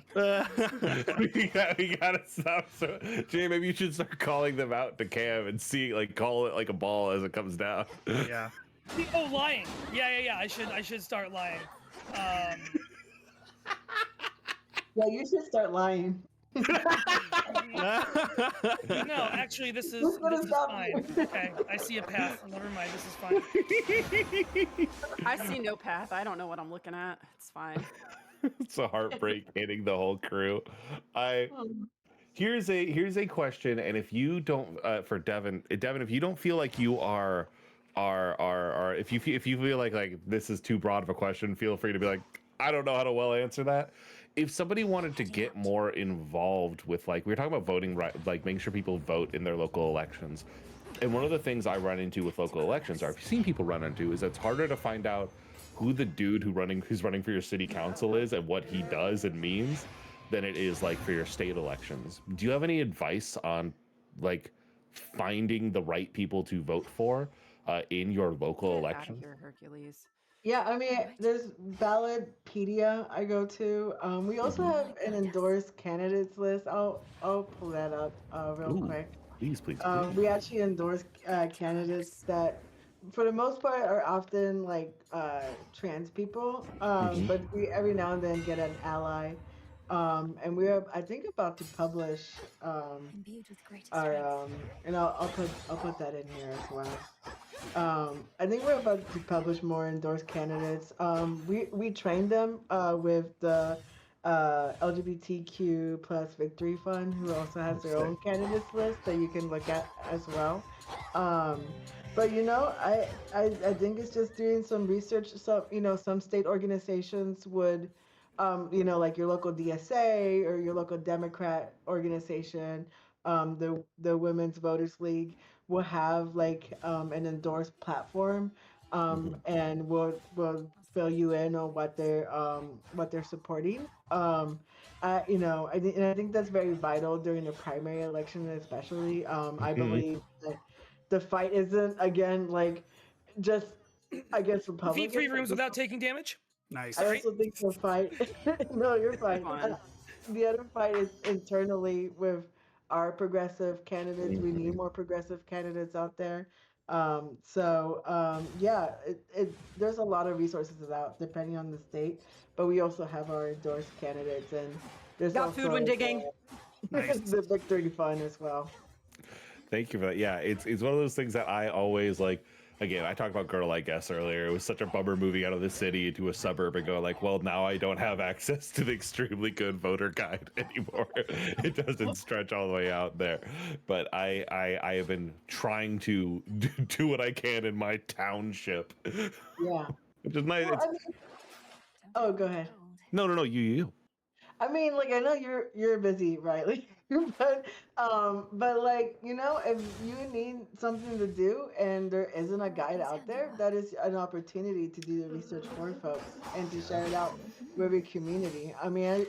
we gotta stop. So, Jay, maybe you should start calling them out to Cam and see, like, call it like a ball as it comes down. Yeah. Oh, lying. Yeah. I should start lying. yeah, you should start lying. No, actually, this is fine. Okay, I see a path. Never mind, this is fine. I see no path. I don't know what I'm looking at. It's fine. It's a heartbreak hitting the whole crew. Here's a question, and if you don't, for Devin, if you don't feel like you are if you feel like this is too broad of a question, feel free to be like, I don't know how to well answer that. If somebody wanted to get more involved with, like, we were talking about voting, right, like making sure people vote in their local elections, and one of the things I run into with local elections, or I've seen people run into, is it's harder to find out who the dude who's running for your city council is and what he does and means than it is like for your state elections. Do you have any advice on like finding the right people to vote for in your local election? Out of here, Hercules. Yeah, I mean, there's Ballotpedia I go to. We also have an endorsed candidates list. I'll pull that up real quick. Please. We actually endorse candidates that, for the most part, are often like trans people. But we every now and then get an ally. And we're, I think, about to publish our and I'll put that in here as well. I think we're about to publish more endorsed candidates. We trained them with the LGBTQ plus Victory Fund, who also has their own candidates list that you can look at as well. But I think it's just doing some research. So some state organizations would, like your local DSA or your local Democrat organization, the Women's Voters League will have like an endorsed platform, and will fill you in on what they're supporting. I think that's very vital during the primary election, especially. I believe that the fight isn't again like just against Republicans. Defeat 3 rooms without taking damage. Nice. I also think the fight. No, you're fine. The other fight is internally with our progressive candidates. We need more progressive candidates out there. There's a lot of resources out depending on the state, but we also have our endorsed candidates, and there's got also food when digging. The Victory Fund as well. Thank you for that. Yeah, it's one of those things that I always like. Again, I talked about Girl, I Guess earlier. It was such a bummer moving out of the city into a suburb and going like, well, now I don't have access to the extremely good voter guide anymore. It doesn't stretch all the way out there. But I have been trying to do what I can in my township. Yeah. Which is nice. Oh, go ahead. No, you. I mean, like, I know you're busy, Riley, but like, if you need something to do and there isn't a guide out there, that is an opportunity to do the research for folks and to share it out with your community. I mean,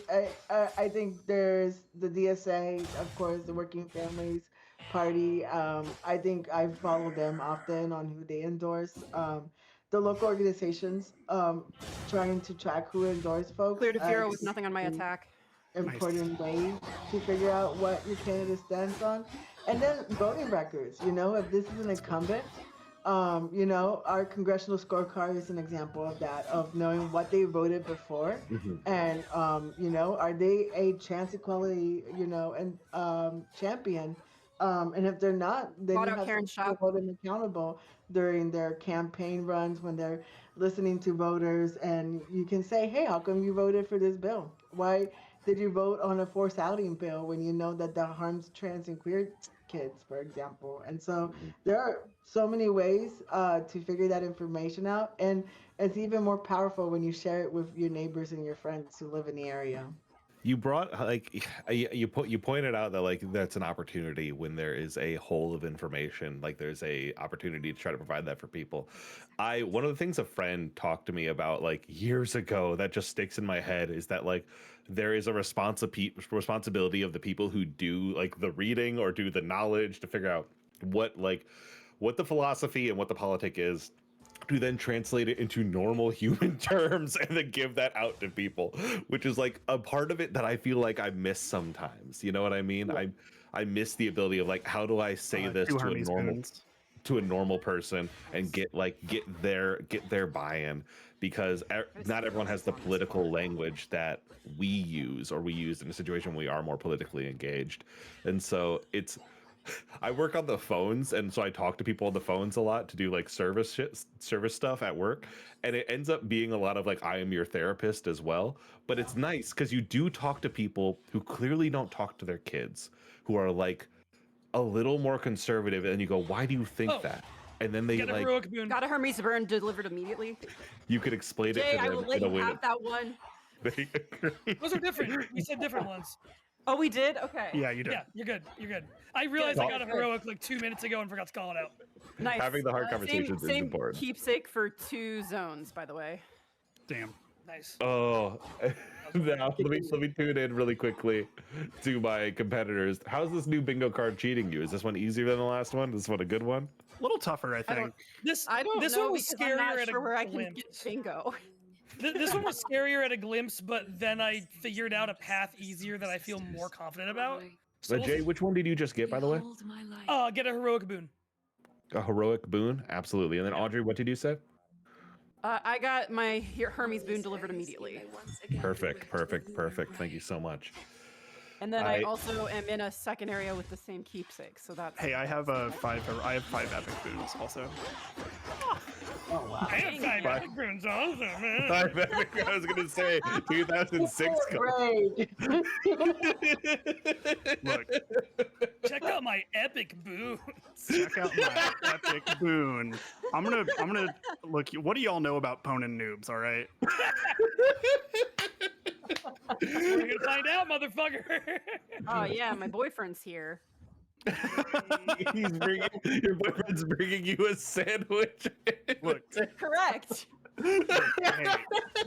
I think there's the DSA, of course, the Working Families Party. I think I follow them often on who they endorse. The local organizations trying to track who endorse folks. Clear to Furo with nothing on my attack. Important ways to figure out what your candidate stands on. And then voting records, if this is an incumbent, our congressional scorecard is an example of that, of knowing what they voted before. And, are they a trans equality, and champion And if they're not, then Bought you out have Karen's to shop. hold them accountable during their campaign runs when they're listening to voters, and you can say, "Hey, how come you voted for this bill? Why did you vote on a forced outing bill when you know that that harms trans and queer kids, for example?" And so there are so many ways to figure that information out, and it's even more powerful when you share it with your neighbors and your friends who live in the area. You brought like you pointed out that like that's an opportunity when there is a hole of information, like there's a opportunity to try to provide that for people. One of the things a friend talked to me about like years ago that just sticks in my head is that like there is a responsibility of the people who do like the reading or do the knowledge to figure out what the philosophy and what the politic is, to then translate it into normal human terms and then give that out to people, which is like a part of it that I feel like I miss sometimes. You know what I mean? Yeah. I miss the ability of like, how do I say this two to a Hermes normal spoons. to a normal person and get their buy-in, because not everyone has the political language that we use or we use in a situation when we are more politically engaged. And so I work on the phones, and so I talk to people on the phones a lot to do like service stuff at work, and it ends up being a lot of like I am your therapist as well. But it's nice because you do talk to people who clearly don't talk to their kids, who are like a little more conservative, and you go, "Why do you think that?" And then they Get a like heroic boon. Got a Hermes burn delivered immediately. you could explain Jay, it I to will them let in a you way have that one. they agree. Those are different. We said different ones. Oh, we did? Okay. Yeah, you did. Yeah, you're good. You're good. I realized I got a Good. heroic like 2 minutes ago and forgot to call it out. Nice. Having the hard conversations is same important. keepsake for 2 zones, by the way. Damn. Nice. Oh, now let me tune in really quickly to my competitors. How's this new bingo card cheating you? Is this one easier than the last one? Is this one a good one? A little tougher, I think. I don't This know one was because I'm scarier not at sure a where I can glimpse. get bingo. This one was scarier at a glimpse, but then I figured out a path easier that I feel more confident about. So Jay, which one did you just get, by the way? get a heroic boon. A heroic boon? Absolutely. And then Audrey, what did you say? I got my Hermes boon delivered immediately. Perfect. Thank you so much. And then I also am in a second area with the same keepsake, so that's... Hey, I have 5 epic boons also. Oh wow! I have 5 epic boons also, man. I was going to say 2006. Great. Look, Check out my epic boons. check out my epic boon. I'm gonna look. What do y'all know about Ponin noobs? All right. We're gonna find out, motherfucker. Oh, yeah, my boyfriend's here. Your boyfriend's bringing you a sandwich. Look, Correct. hey,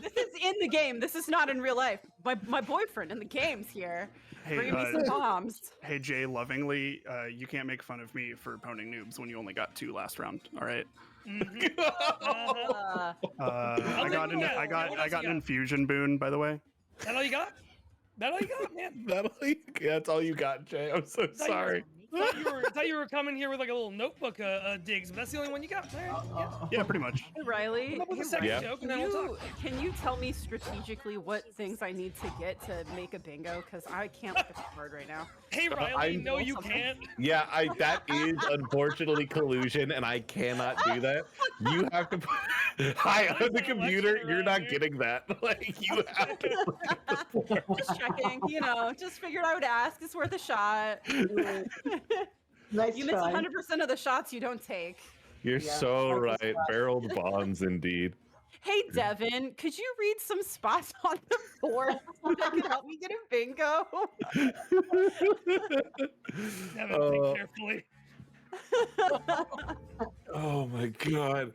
This is in the game. This is not in real life. My boyfriend in the game's here. Hey, Bringing me some bombs. hey, Jay, lovingly, you can't make fun of me for poning noobs when you only got 2 last round. All right. Uh, I got What else an you got? infusion boon, by the way. That all you got? That all you got, man? That's all you got, Jay. I'm so sorry. Thought you were coming here with like a little notebook digs, but that's the only one you got. All right, yeah. Yeah, pretty much. Hey, Riley, Come up with a second Yeah. joke and then we'll talk. can you tell me strategically what things I need to get to make a bingo? Because I can't look at the card right now. Hey Riley, no you can't. Yeah, that is unfortunately collusion, and I cannot do that. You have to hi on the computer. You're not getting that. Like you have to. Just checking, just figured I would ask. It's worth a shot. Nice You miss try. 100% of the shots you don't take. You're Yeah, so that was right. fun. Barreled bonds, indeed. Hey, Devin, could you read some spots on the board that could help me get a bingo? Devin, think carefully. Oh my god.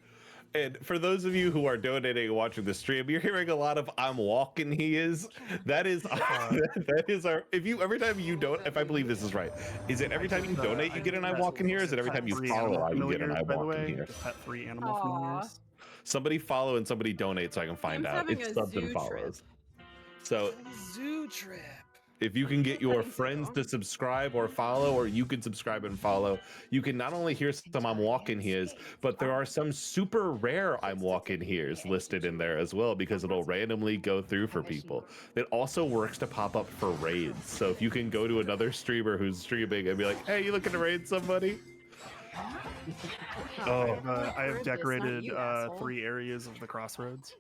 And for those of you who are donating and watching the stream, you're hearing a lot of "I'm walking." He is. That is. That is our. Every time you don't, if I believe this is right, is it every time you donate you get an "I'm walking" here? Or is it every time you follow you get an "I'm walking" here? Just had 3 animal Aw. familiars. Somebody follow and somebody donate so I can find Tim's out having if a subs and zoo follows. So Zoo trip. If you can get your Thank friends you. to subscribe or follow, or you can subscribe and follow, you can not only hear some I'm Walking Here's, but there are some super rare I'm Walking Here's listed in there as well, because it'll randomly go through for people. It also works to pop up for raids. So if you can go to another streamer who's streaming and be like, hey, you looking to raid somebody? I have decorated 3 areas of the crossroads.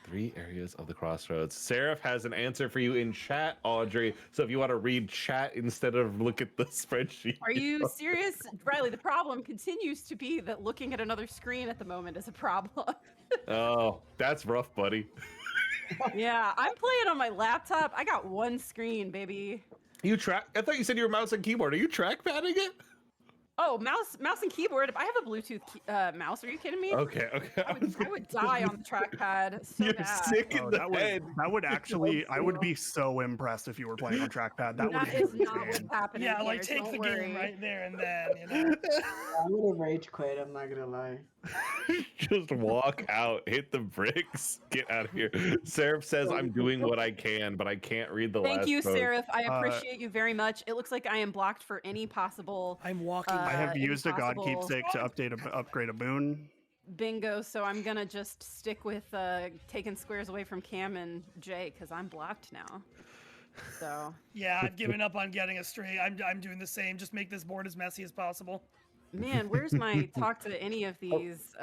3 areas of the crossroads. Seraph has an answer for you in chat, Audrey. So if you want to read chat instead of look at the spreadsheet. Are you serious? Riley, the problem continues to be that looking at another screen at the moment is a problem. Oh, that's rough, buddy. Yeah, I'm playing on my laptop. I got one screen, baby. I thought you said you were mouse and keyboard. Are you trackpadding it? Oh, mouse and keyboard. If I have a Bluetooth mouse, are you kidding me? Okay. I would die on the trackpad so You're bad. sick in the head. That would actually, I would be so impressed if you were playing on trackpad. That would That be is not what's insane. happening. Yeah, like here, take don't the worry. game right there and then, you know. I would have rage quit. I'm not gonna lie. Just walk out, hit the bricks, get out of here. Seraph says, I'm doing what I can, but I can't read the last Thank you, post. Seraph. I appreciate you very much. It looks like I am blocked for any possible I'm walking. I have any used a god possible keepsake to upgrade a boon. bingo, so I'm gonna just stick with taking squares away from Cam and Jay because I'm blocked now. So Yeah, I've given up on getting a straight. I'm doing the same. Just make this board as messy as possible. man, where's my talk to any of these?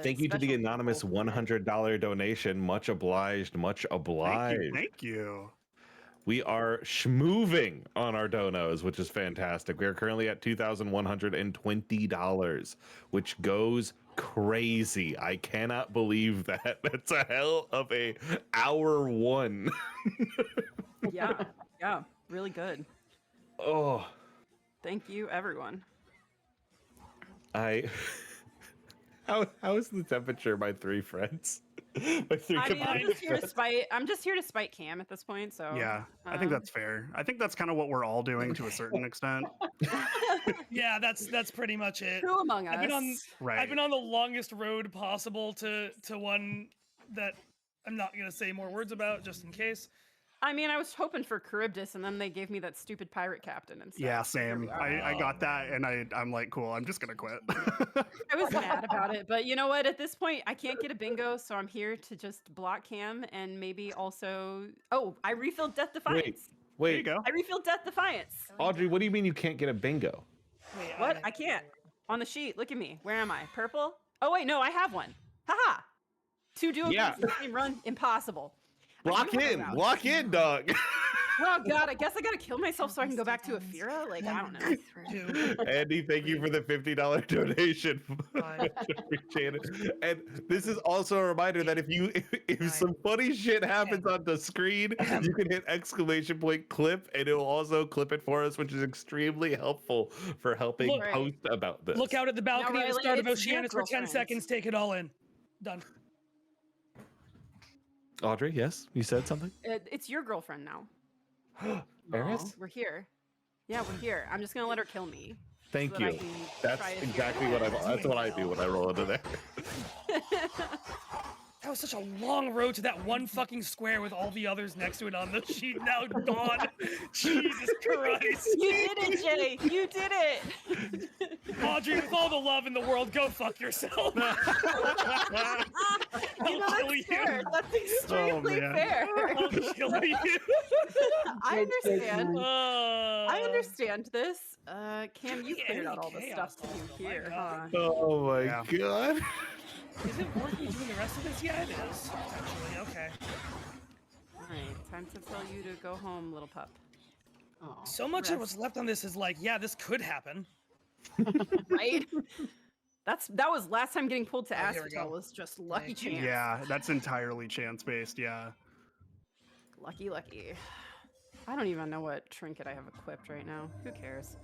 Thank you to the special anonymous people? $100 donation. Much obliged. Much obliged. Thank you. We are schmoving on our donos, which is fantastic. We are currently at $2,120, which goes crazy. I cannot believe that. That's a hell of a hour one. Yeah, really good. Oh, Thank you, everyone. how is the temperature, my 3 friends? My 3 I mean, I'm combined just here to friends. spite. I'm just here to spite Cam at this point. So Yeah, I think that's fair. I think that's kind of what we're all doing to a certain extent. Yeah, that's pretty much it. who among us. I've been on Right. I've been on the longest road possible to one that I'm not gonna say more words about just in case. I mean, I was hoping for Charybdis, and then they gave me that stupid pirate captain and stuff. Yeah, so here we same. are. I got that, and I'm like, cool. I'm just gonna quit. I was mad about it, but you know what? At this point, I can't get a bingo, so I'm here to just block Cam and maybe also. Oh, I refilled Death Defiance. There you Wait, go. I refilled Death Defiance. Audrey, what do you mean you can't get a bingo? Wait, What? I can't. On the sheet. Look at me. Where am I? Purple? Oh wait, no, I have one. Haha. 2 duo Yeah. games in the same run. Impossible. Lock Lock in, dog. Oh god, I guess I gotta kill myself so I can go back to Afira? Like, I don't know. Two. Andy, thank you for the $50 donation. Fine. Appreciate it. And this is also a reminder that if some funny shit happens on the screen, you can hit !clip, and it will also clip it for us, which is extremely helpful for helping Look- post about this. Look out at the balcony at the Riley, start of it's your Oceanus for 10 girlfriend. seconds. Take it all in. Done. Audrey, yes, you said something. It's your girlfriend now. Eris? We're here. Yeah, we're here. I'm just gonna let her kill me. Thank so that I you. can That's try to exactly figure what it out. that's what I do when I roll into there. That was such a long road to that one fucking square with all the others next to it on the sheet. Now gone. Jesus Christ. You did it, Jay. You did it. Audrey, with all the love in the world, go fuck yourself. You know, I'll kill that's you. fair. That's extremely man. fair. I'll kill you. I understand. I I understand this. Cam, you Yeah, cleared out any all the chaos stuff to do level, my here, God. huh? Oh my Yeah. god. Is it worth me doing the rest of this? Yeah, it is. Actually, okay. All right, time to tell you to go home, little pup. Oh. So much of what's left on this is like, yeah, this could happen. Right? That was last time getting pulled to Oh, here we Asphodel go. was just lucky Thank you. chance. Yeah, that's entirely chance based. Yeah. Lucky. I don't even know what trinket I have equipped right now. Who cares?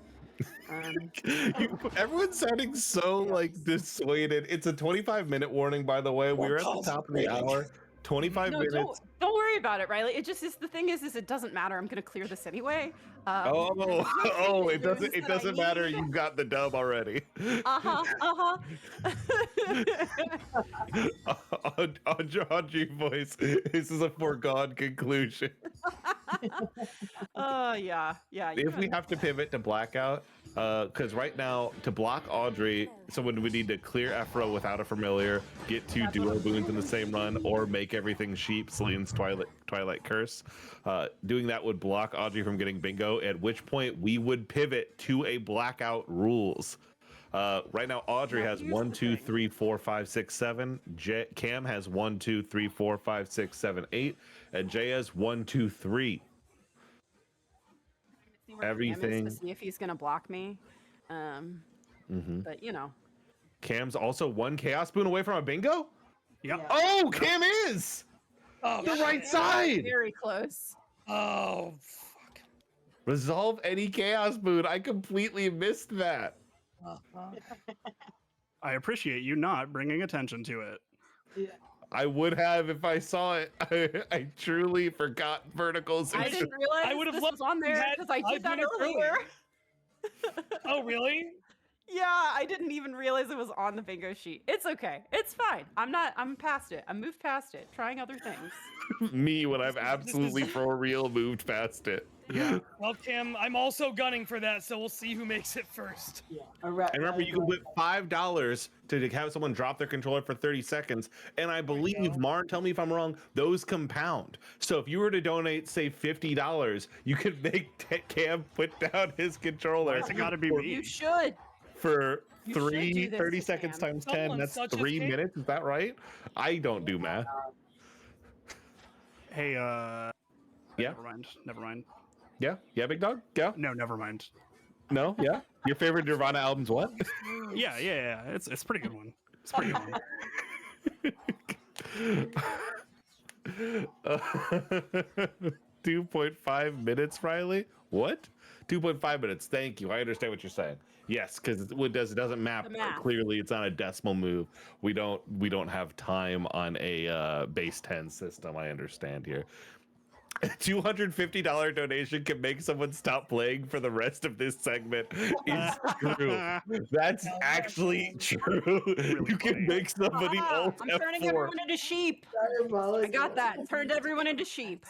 Everyone's sounding so like dissuaded. It's a 25-minute warning, by the way. We're at the top of the hour. 25 No, minutes. Don't worry about it, Riley. It just is the thing is it doesn't matter. I'm gonna clear this anyway. It doesn't matter. You got the dub already. Audrey voice. This is a foregone conclusion. Yeah. If we have to pivot to blackout, because right now to block Audrey, someone would need to clear Ephra without a familiar, get 2 duo boons in the same run, or make everything sheep, Celine's Twilight Curse. Doing that would block Audrey from getting bingo, at which point we would pivot to a blackout rules. Right now, Audrey has 1, 2, 3, 4, 5, 6, 7. Cam has 1, 2, 3, 4, 5, 6, 7, 8, and Jay has 1, 2, 3. Everything to see if he's gonna block me. But you know. Cam's also 1 chaos boon away from a bingo? Yep. Oh, Cam is! Oh, the right side! Very close. Oh, fuck. Resolve any chaos boon. I completely missed that. I appreciate you not bringing attention to it. Yeah. I would have if I saw it. I truly forgot verticals. I didn't realize I would have this loved was on there that because I did 5 that minutes earlier. Oh, really? Yeah, I didn't even realize it was on the bingo sheet. It's okay. It's fine. I'm past it. I moved past it, trying other things. Me when I've absolutely for real moved past it. Yeah. Well, Kim, I'm also gunning for that, so we'll see who makes it first. Yeah. And remember, you can put $5 to have someone drop their controller for 30 seconds. And I believe, Marn, tell me if I'm wrong, those compound. So if you were to donate, say, $50, you could make Cam put down his controller. It's got to be me. You should. For You should do this, 30 seconds Cam. times 10, Someone that's such as 3 Cam. minutes. Is that right? I don't do math. Hey, Yeah. Never mind. Yeah, big dog. Yeah, No, never mind. no, yeah. Your favorite Nirvana album's what? Yeah. It's a pretty good one. It's a pretty good one. 2.5 minutes, Riley. What? 2.5 minutes. Thank you. I understand what you're saying. Yes, because it doesn't map The math. clearly. It's not a decimal move. We don't have time on a base 10 system. I understand here. A $250 donation can make someone stop playing for the rest of this segment. Is true. That's actually true. You can make somebody alt I'm turning F4. everyone into sheep. I got that. Turned everyone into sheep.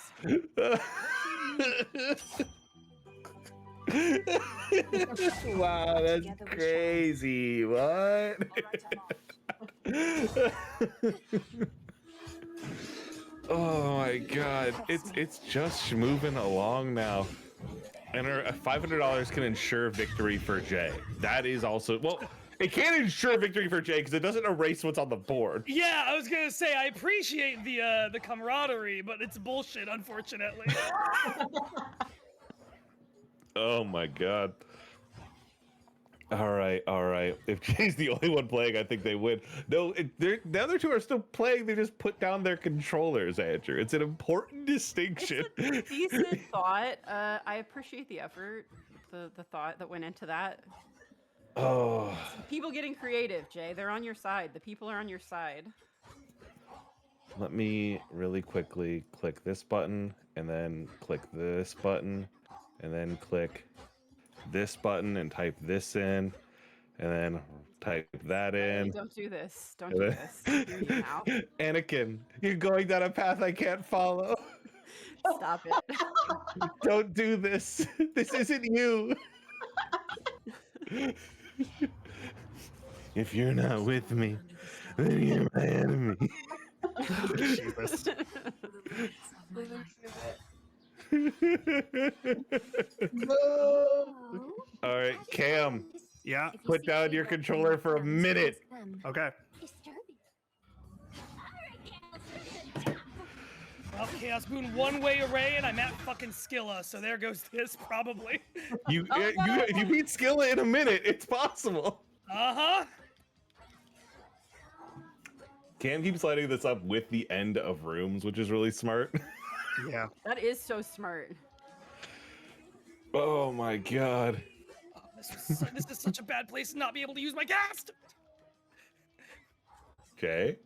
Wow, that's crazy. What? Oh my god. It's just moving along now. And our $500 can ensure victory for Jay. That is also, well, it can't ensure victory for Jay because it doesn't erase what's on the board. Yeah, I was gonna say I appreciate the camaraderie, but it's bullshit, unfortunately. Oh my god. All right. If Jay's the only one playing, I think they win. No, the other two are still playing. They just put down their controllers, Andrew. It's an important distinction. It's a decent thought. I appreciate the effort, the thought that went into that. Oh. People getting creative, Jay. They're on your side. The people are on your side. Let me really quickly click this button, and then click this button, and then click this button and type this in, and then type that in. Hey, don't do this. Don't do this. I hear you now. Anakin, you're going down a path I can't follow. Stop it. Don't do this. This isn't you. If you're not with me, then you're my enemy. Jesus. No. All right, Cam, Yeah. put down your controller for a minute. Okay. Well, Chaos Boon one way array, and I'm at fucking Skilla, so there goes this probably. If you beat Skilla in a minute, it's possible. Uh-huh. Cam keeps lighting this up with the end of rooms, which is really smart. Yeah. That is so smart. Oh my god. Oh, this is such a bad place to not be able to use my cast. Okay.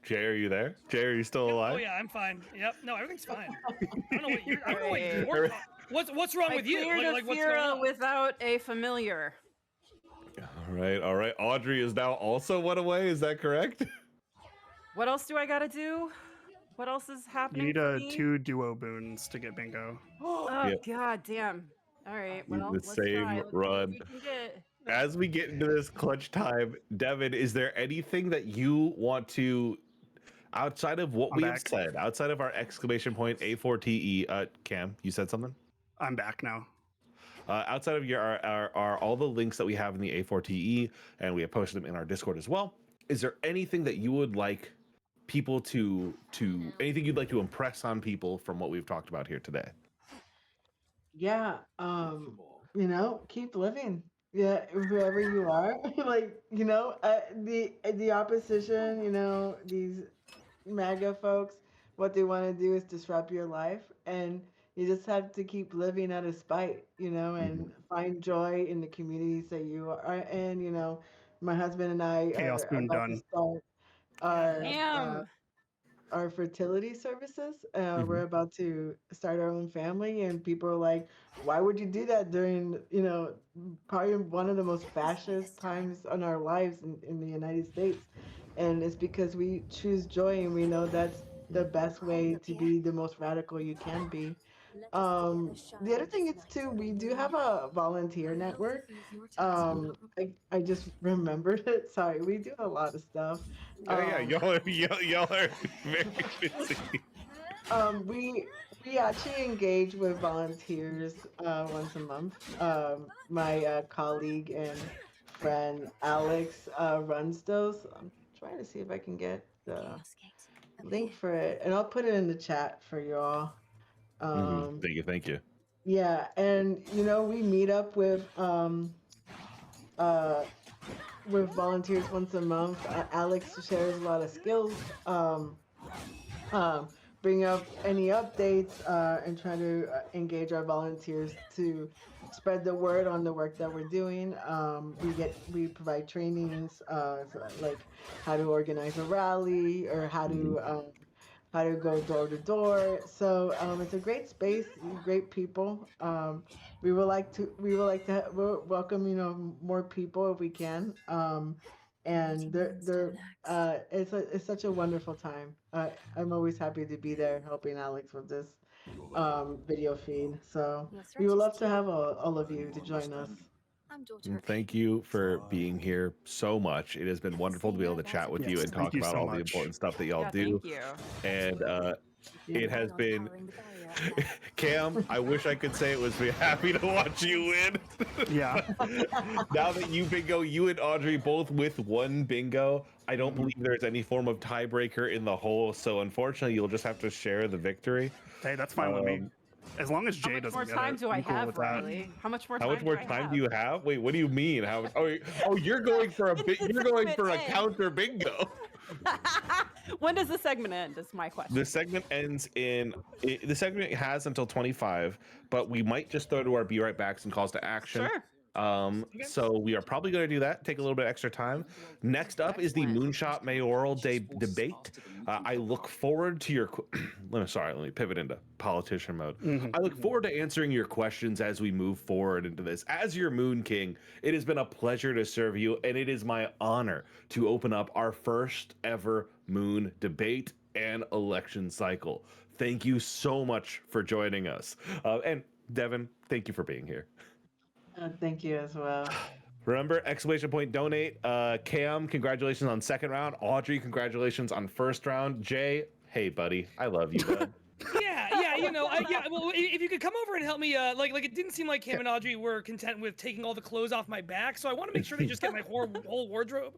Jay, are you there? Jay, are you still alive? Oh yeah, I'm fine. Yep. No, everything's fine. I don't know what you're. What's wrong with you? Cleared What's going on? without a familiar. All right. Audrey is now also one away. Is that correct? What else do I gotta do? What else is happening? You need 2 duo boons to get bingo. Oh Yep. god damn. All right. Well, The let's same try. Let's see run. what we can get. As we get into this clutch time, Devin, is there anything that you want to, outside of what we have said, outside of our exclamation point A4TE, Cam, you said something? I'm back now. Outside of our all the links that we have in the A4TE, and we have posted them in our Discord as well, is there anything that you would like people to anything you'd like to impress on people from what we've talked about here today? Yeah, keep living. Yeah, whoever you are, the opposition, these MAGA folks, what they want to do is disrupt your life, and you just have to keep living out of spite, and find joy in the communities that you are in. My husband and I Chaos are Boon about done. to start our fertility services. We're about to start our own family, and people are like, why would you do that during, probably one of the most fascist times in our lives in the United States? And it's because we choose joy, and we know that's the best way to be the most radical you can be. The other thing is too, we do have a volunteer network. I just remembered it. Sorry, we do a lot of stuff. Y'all are very busy. We actually engage with volunteers once a month. My colleague and friend Alex runs those. I'm trying to see if I can get the link for it, and I'll put it in the chat for you all. Thank you. Yeah, and we meet up with volunteers once a month. Alex shares a lot of skills, bring up any updates, and try to engage our volunteers to spread the word on the work that we're doing. We provide trainings, like how to organize a rally or how to go door to door. So it's a great space, great people. We would like to welcome more people if we can. And it's such a wonderful time. I'm always happy to be there helping Alex with this video feed. So we would love to have all of you to join us. Thank you for being here so much. It has been wonderful to be able to chat with you and talk about all the important stuff that y'all do. Thank you. And it has been Cam, I wish I could say it was happy to watch you win. Yeah. Now that you bingo, you and Audrey both with one bingo, I don't believe there's any form of tiebreaker in the whole, so unfortunately you'll just have to share the victory. Hey, that's fine with me. As long as Jay doesn't get it. How much more time do I I'm cool have, with that. Riley? How much more time? How much more time do you have? Wait, what do you mean? You're going for a counter bingo. When does the segment end? Is my question. The segment ends the segment has until 25, but we might just throw to our be right backs and calls to action. Sure. So we are probably going to do that, take a little bit extra time. Next up is the Moonshot Mayoral Day debate. I look forward to your let me pivot into politician mode. I look forward to answering your questions as we move forward into this. As your Moon King, it has been a pleasure to serve you, and it is my honor to open up our first ever Moon debate and election cycle. Thank you so much for joining us. And Devin, thank you for being here. Thank you as well. Remember, exclamation point donate. Cam, congratulations on second round. Audrey, congratulations on first round. Jay, hey buddy, I love you, bud. Yeah. Well, if you could come over and help me, like it didn't seem like Cam and Audrey were content with taking all the clothes off my back, so I want to make sure they just get my whole wardrobe.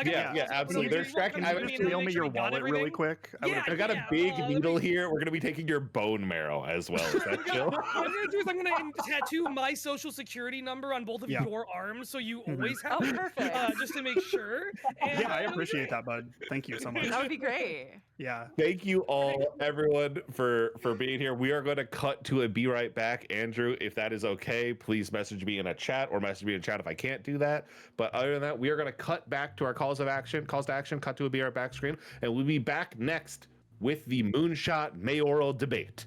Yeah, absolutely. They're stacking. Can you just mail me your wallet really quick? I got a big needle here. We're gonna be taking your bone marrow as well. Is that chill? What I'm gonna do is I'm gonna tattoo my social security number on both of your arms, so you always have it, perfect. just to make sure. And, I appreciate that, bud. Thank you so much. That would be great. Yeah. Thank you all, everyone, for being here. We are going to cut to a be right right back. Andrew, if that is okay, please message me in a chat or message me in chat if I can't do that. But other than that, we are going to cut back to our calls to action, cut to a BR back screen, and we'll be back next with the Moonshot mayoral debate.